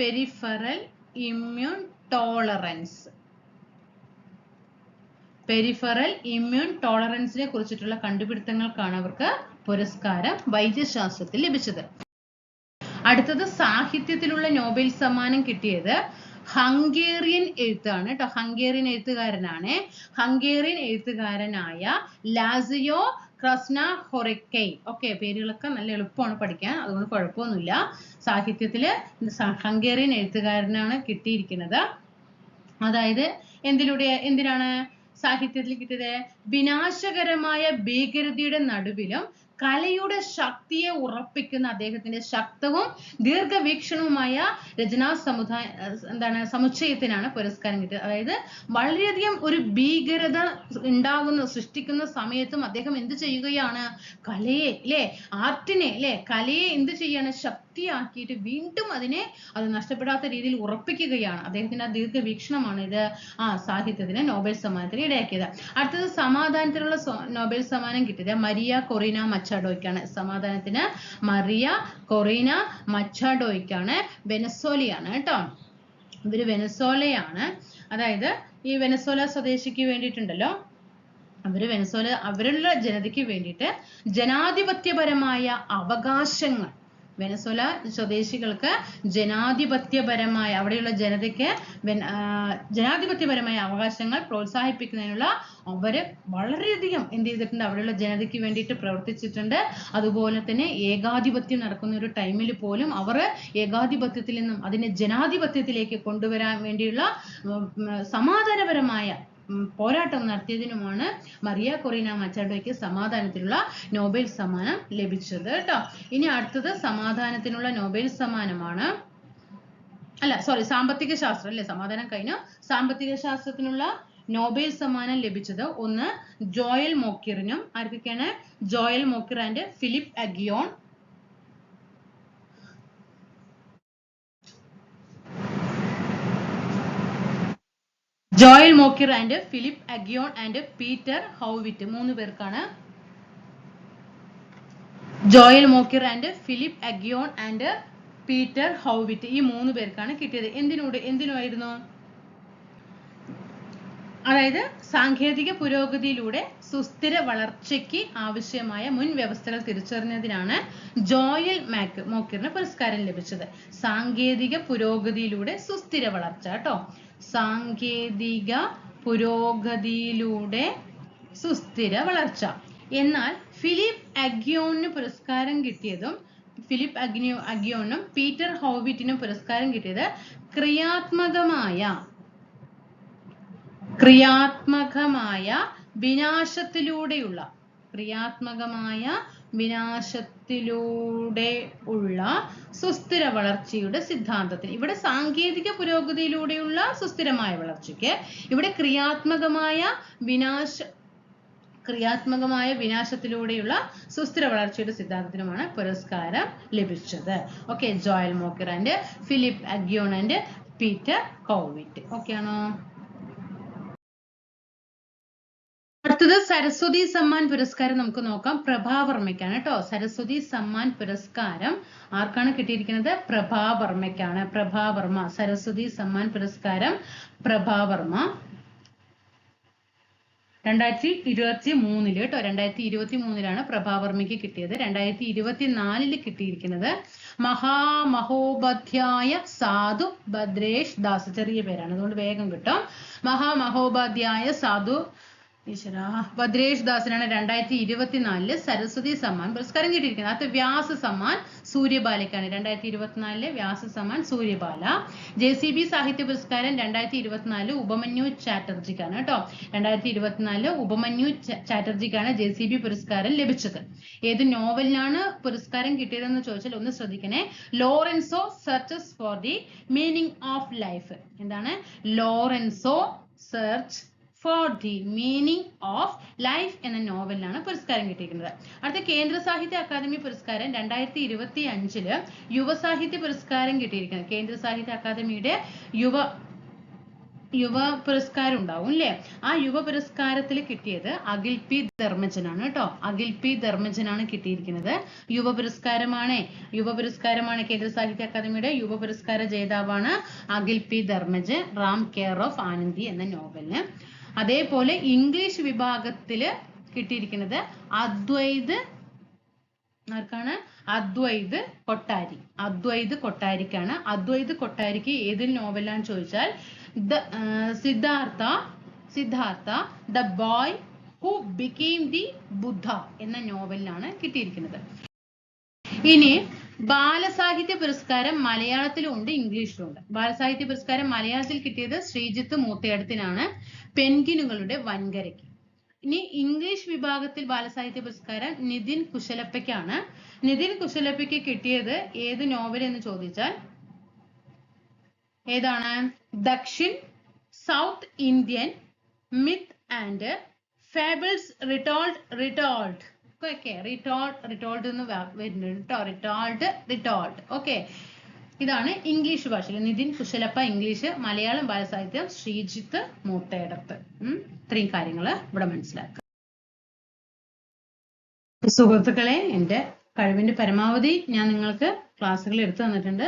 peripheral immune tolerance, peripheral immune ടോളറൻസിനെ കുറിച്ചിട്ടുള്ള കണ്ടുപിടുത്തങ്ങൾക്കാണ് അവർക്ക് പുരസ്കാരം വൈദ്യശാസ്ത്രത്തിൽ ലഭിച്ചത്. അടുത്തത് സാഹിത്യത്തിലുള്ള നോബൽ സമ്മാനം കിട്ടിയത് ഹംഗേറിയൻ എഴുത്താണ് കേട്ടോ, ഹംഗേറിയൻ എഴുത്തുകാരനാണ്. ഹംഗേറിയൻ എഴുത്തുകാരനായ ലാസിയോ ക്രസ്നാഹൊറെക്കൈ. ഓക്കെ, പേരുകളൊക്കെ നല്ല എളുപ്പമാണ് പഠിക്കാൻ, അതുകൊണ്ട് കുഴപ്പമൊന്നുമില്ല. സാഹിത്യത്തില് ഹംഗേറിയൻ എഴുത്തുകാരനാണ് കിട്ടിയിരിക്കുന്നത്. അതായത് എന്തിനാണ് സാഹിത്യത്തിൽ കിട്ടിയത്? വിനാശകരമായ ഭീകരതയുടെ നടുവിലും കലയുടെ ശക്തിയെ ഉറപ്പിക്കുന്ന അദ്ദേഹത്തിന്റെ ശക്തവും ദീർഘവീക്ഷണവുമായ രചനാ സമുച്ചയത്തിനാണ് പുരസ്കാരം കിട്ടിയത്. അതായത് വളരെയധികം ഒരു ഭീകരത സൃഷ്ടിക്കുന്ന സമയത്തും അദ്ദേഹം എന്ത് ചെയ്യുകയാണ്? കലയെ ആർട്ടിനെ കലയെ എന്ത് ചെയ്യാണ്? ശക്തിയാക്കിയിട്ട് വീണ്ടും അത് നഷ്ടപ്പെടാത്ത രീതിയിൽ ഉറപ്പിക്കുകയാണ്. അദ്ദേഹത്തിന്റെ ആ ദീർഘവീക്ഷണമാണ് ഇത് സാഹിത്യത്തിന് നോബൽ സമ്മാനത്തിന് ഇടയാക്കിയത്. അടുത്തത് സമാധാനത്തിനുള്ള നോബൽ സമ്മാനം കിട്ടിയത് മരിയ കൊറീന മച്ചാഡോയ്ക്കാണ്. സമാധാനത്തിന് മറിയ കൊറീന മച്ചാഡോയ്ക്കാണ്. വെനസ്വേലയാണ് കേട്ടോ, ഇവര് വെനസ്വേലയാണ്. അതായത് ഈ വെനസ്വേല സ്വദേശിക്ക് വേണ്ടിയിട്ടുണ്ടല്ലോ, അവരുടെ ജനതയ്ക്ക് വേണ്ടിയിട്ട് ജനാധിപത്യപരമായ അവകാശങ്ങൾ, വെനസ്വേല സ്വദേശികൾക്ക് ജനാധിപത്യപരമായ, അവിടെയുള്ള ജനതയ്ക്ക് ജനാധിപത്യപരമായ അവകാശങ്ങൾ പ്രോത്സാഹിപ്പിക്കുന്നതിനുള്ള അവര് വളരെയധികം എന്ത് ചെയ്തിട്ടുണ്ട്? അവിടെയുള്ള ജനതയ്ക്ക് വേണ്ടിയിട്ട് പ്രവർത്തിച്ചിട്ടുണ്ട്. അതുപോലെ തന്നെ ഏകാധിപത്യം നടക്കുന്ന ഒരു ടൈമിൽ പോലും അവർ ഏകാധിപത്യത്തിൽ നിന്നും അതിനെ ജനാധിപത്യത്തിലേക്ക് കൊണ്ടുവരാൻ വേണ്ടിയുള്ള സമാധാനപരമായ പോരാട്ടം നടത്തിയതിനുമാണ് മറിയ കൊറീന മച്ചാഡോയ്ക്ക് സമാധാനത്തിനുള്ള നോബൽ സമ്മാനം ലഭിച്ചത് കേട്ടോ. ഇനി അടുത്തത് സമാധാനത്തിനുള്ള നോബൽ സമ്മാനമാണ്, സാമ്പത്തിക ശാസ്ത്രം അല്ലേ, സമാധാനം കഴിഞ്ഞു. സാമ്പത്തിക ശാസ്ത്രത്തിനുള്ള നോബൽ സമ്മാനം ലഭിച്ചത് ഒന്ന് ജോയൽ മോക്കിറിനും, ആർക്കൊക്കെയാണ്? Joel Mokyr and Philippe Aghion. Joel Mokyr and Philippe Aghion and Peter Howitt, 3 പേർക്കാണ്. Joel Mokyr and Philippe Aghion and Peter Howitt, ഈ 3 പേർക്കാണ് കിട്ടിയത്. എന്തിനായിരുന്നു? അതായത് സാങ്കേതിക പുരോഗതിയിലൂടെ സുസ്ഥിര വളർച്ചയ്ക്ക് ആവശ്യമായ മുൻ വ്യവസ്ഥകൾ തിരിച്ചറിഞ്ഞതിനാണ് ജോയൽ മോക്കിറിന് പുരസ്കാരം ലഭിച്ചത്. സാങ്കേതിക പുരോഗതിയിലൂടെ സുസ്ഥിര വളർച്ച കേട്ടോ, സാങ്കേതിക പുരോഗതിയിലൂടെ സുസ്ഥിര വളർച്ച. എന്നാൽ ഫിലിപ്പ് അഗിയോണിന് പുരസ്കാരം കിട്ടിയതും, ഫിലിപ്പ് അഗിയോണും പീറ്റർ ഹൗവിറ്റിനും പുരസ്കാരം കിട്ടിയത് ക്രിയാത്മകമായ വിനാശത്തിലൂടെയുള്ള സുസ്ഥിര വളർച്ചയുടെ സിദ്ധാന്തത്തിന്. ഇവിടെ സാങ്കേതിക പുരോഗതിയിലൂടെയുള്ള സുസ്ഥിരമായ വളർച്ചയ്ക്ക്, ഇവിടെ ക്രിയാത്മകമായ വിനാശത്തിലൂടെയുള്ള സുസ്ഥിര വളർച്ചയുടെ സിദ്ധാന്തത്തിനുമാണ് പുരസ്കാരം ലഭിച്ചത്. Okay, Joel Mokyr and Philippe Aghion and Peter Howitt. Okay ആണോ? അടുത്തത് സരസ്വതി സമ്മാൻ പുരസ്കാരം നമുക്ക് നോക്കാം. പ്രഭാവർമ്മയ്ക്കാണ് കേട്ടോ. സരസ്വതി സമ്മാൻ പുരസ്കാരം ആർക്കാണ് കിട്ടിയിരിക്കുന്നത്? പ്രഭാവർമ്മയ്ക്കാണ്. പ്രഭാവർമ്മ, സരസ്വതി സമ്മാൻ പുരസ്കാരം പ്രഭാവർമ്മ 2023 കേട്ടോ. 2023 പ്രഭാവർമ്മയ്ക്ക് കിട്ടിയത്. 2024 കിട്ടിയിരിക്കുന്നത് മഹാമഹോപാധ്യായ സാധു ഭദ്രേഷ് ദാസ്. ചെറിയ പേരാണ്, അതുകൊണ്ട് വേഗം കിട്ടും. മഹാമഹോപാധ്യായ സാധു ഈശ്വരാ, ഭദ്രേഷ് ദാസിനാണ് 2024 സരസ്വതി സമ്മാൻ പുരസ്കാരം കിട്ടിയിരിക്കുന്നത്. അത് വ്യാസ സമ്മാൻ സൂര്യബാലയ്ക്കാണ് 2024 വ്യാസ സമ്മാൻ സൂര്യബാല. JCB സാഹിത്യ പുരസ്കാരം 2024 ഉപമന്യു ചാറ്റർജിക്കാണ് കേട്ടോ. 2024 ഉപമന്യു ചാറ്റർജിക്കാണ് JCB പുരസ്കാരം ലഭിച്ചത്. ഏത് നോവലിനാണ് പുരസ്കാരം കിട്ടിയതെന്ന് ചോദിച്ചാൽ ഒന്ന് ശ്രദ്ധിക്കണേ. Lorenzo searches for the meaning of life. എന്താണ്? Lorenzo search for the meaning of life എന്ന നോവലിനാണ് പുരസ്കാരം കിട്ടിയിരിക്കുന്നത്. അടുത്ത കേന്ദ്ര സാഹിത്യ അക്കാദമി പുരസ്കാരം 2025 യുവസാഹിത്യ പുരസ്കാരം കിട്ടിയിരിക്കുന്നത്. കേന്ദ്ര സാഹിത്യ അക്കാദമിയുടെ യുവ പുരസ്കാരം ഉണ്ടാവും അല്ലേ? ആ യുവ പുരസ്കാരത്തിൽ കിട്ടിയത് അഖിൽ പി ധർമ്മജനാണ് കേട്ടോ. അഖിൽ പി ധർമ്മജനാണ് കിട്ടിയിരിക്കുന്നത്. യുവ പുരസ്കാരമാണ് കേന്ദ്ര സാഹിത്യ അക്കാദമിയുടെ യുവ പുരസ്കാര ജേതാവാണ് Akhil P Dharmajan, Ram care of Anandi എന്ന നോവലിന്. അതേപോലെ ഇംഗ്ലീഷ് വിഭാഗത്തില് കിട്ടിയിരിക്കുന്നത് അദ്വൈത് കൊട്ടാരി. അദ്വൈത് കൊട്ടാരിക്കാണ്. അദ്വൈത് കൊട്ടാരിക്ക് ഏത് നോവലാന്ന് ചോദിച്ചാൽ Siddhartha the boy who became the Buddha എന്ന നോവലിനാണ് കിട്ടിയിരിക്കുന്നത്. ഇനി ബാലസാഹിത്യ പുരസ്കാരം മലയാളത്തിലും ഉണ്ട്, ഇംഗ്ലീഷിലും ഉണ്ട്. ബാലസാഹിത്യ പുരസ്കാരം മലയാളത്തിൽ കിട്ടിയത് ശ്രീജിത്ത് മൂത്തയടത്തിനാണ്, പെൻഗിനുകളുടെ വൻകരയ്ക്ക്. ഇനി ഇംഗ്ലീഷ് വിഭാഗത്തിൽ ബാലസാഹിത്യ പുരസ്കാരം നിതിൻ കുശലപ്പയ്ക്കാണ്. നിതിൻ കുശലപ്പയ്ക്ക് കിട്ടിയത് ഏത് നോവൽ എന്ന് ചോദിച്ചാൽ ഏതാണ്? Dakshin, south Indian myth and fables retold. Okay, retold എന്ന് വരുന്നുണ്ട് കേട്ടോ. റിട്ടോൾഡ്. ഓക്കെ, ഇതാണ് ഇംഗ്ലീഷ് ഭാഷയിൽ നിതിൻ കുശലപ്പ ഇംഗ്ലീഷ്, മലയാളം ബാലസാഹിത്യം ശ്രീജിത്ത് മൂത്തയടത്ത്. ഇത്രയും കാര്യങ്ങൾ ഇവിടെ മനസ്സിലാക്കുക. സുഹൃത്തുക്കളെ, എൻ്റെ കഴിവിന്റെ പരമാവധി ഞാൻ നിങ്ങൾക്ക് ക്ലാസ്സുകൾ എടുത്തു തന്നിട്ടുണ്ട്.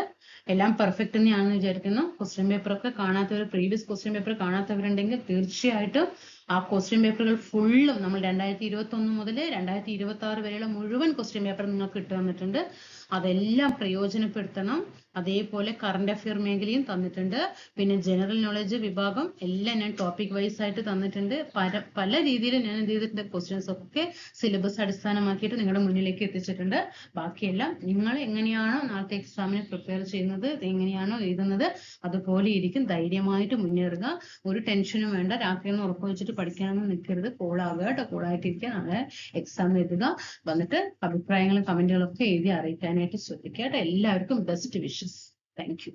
എല്ലാം പെർഫെക്റ്റ് തന്നെയാണെന്ന് വിചാരിക്കുന്നു. ക്വസ്റ്റ്യൻ പേപ്പറൊക്കെ പ്രീവിയസ് ക്വസ്റ്റ്യൻ പേപ്പർ കാണാത്തവരുണ്ടെങ്കിൽ തീർച്ചയായിട്ടും ആ ക്വസ്റ്റ്യൻ പേപ്പറുകൾ ഫുള്ളും നമ്മൾ 2021 മുതൽ 2026 വരെയുള്ള മുഴുവൻ ക്വസ്റ്റ്യൻ പേപ്പർ നിങ്ങൾക്ക് ഇട്ട് തന്നിട്ടുണ്ട്. അതെല്ലാം പ്രയോജനപ്പെടുത്തണം. അതേപോലെ കറണ്ട് അഫെയർ മേഖലയും തന്നിട്ടുണ്ട്. പിന്നെ ജനറൽ നോളജ് വിഭാഗം എല്ലാം ഞാൻ ടോപ്പിക് വൈസ് ആയിട്ട് തന്നിട്ടുണ്ട്. പല രീതിയിൽ ഞാൻ എന്ത് ചെയ്തിട്ടുണ്ട്, ക്വസ്റ്റ്യൻസ് ഒക്കെ സിലബസ് അടിസ്ഥാനമാക്കിയിട്ട് നിങ്ങളുടെ മുന്നിലേക്ക് എത്തിച്ചിട്ടുണ്ട്. ബാക്കിയെല്ലാം നിങ്ങൾ എങ്ങനെയാണോ നാളത്തെ എക്സാമിന് പ്രിപ്പയർ ചെയ്യുന്നത്, എങ്ങനെയാണോ എഴുതുന്നത്, അതുപോലെ ഇരിക്കും. ധൈര്യമായിട്ട് മുന്നേറുക. ഒരു ടെൻഷനും വേണ്ട. രാത്രിയൊന്നും ഉറപ്പ് വെച്ചിട്ട് പഠിക്കാനൊന്നും നിൽക്കരുത്. കൂളാവുക കേട്ടോ. കൂളായിട്ടിരിക്കുക. നാളെ എക്സാം എഴുതുക. വന്നിട്ട് അഭിപ്രായങ്ങളും കമന്റുകളും ഒക്കെ എഴുതി അറിയിക്കാനായിട്ട് ശ്രദ്ധിക്കുക കേട്ടോ. എല്ലാവർക്കും ബെസ്റ്റ് വിഷസ്. Thank you.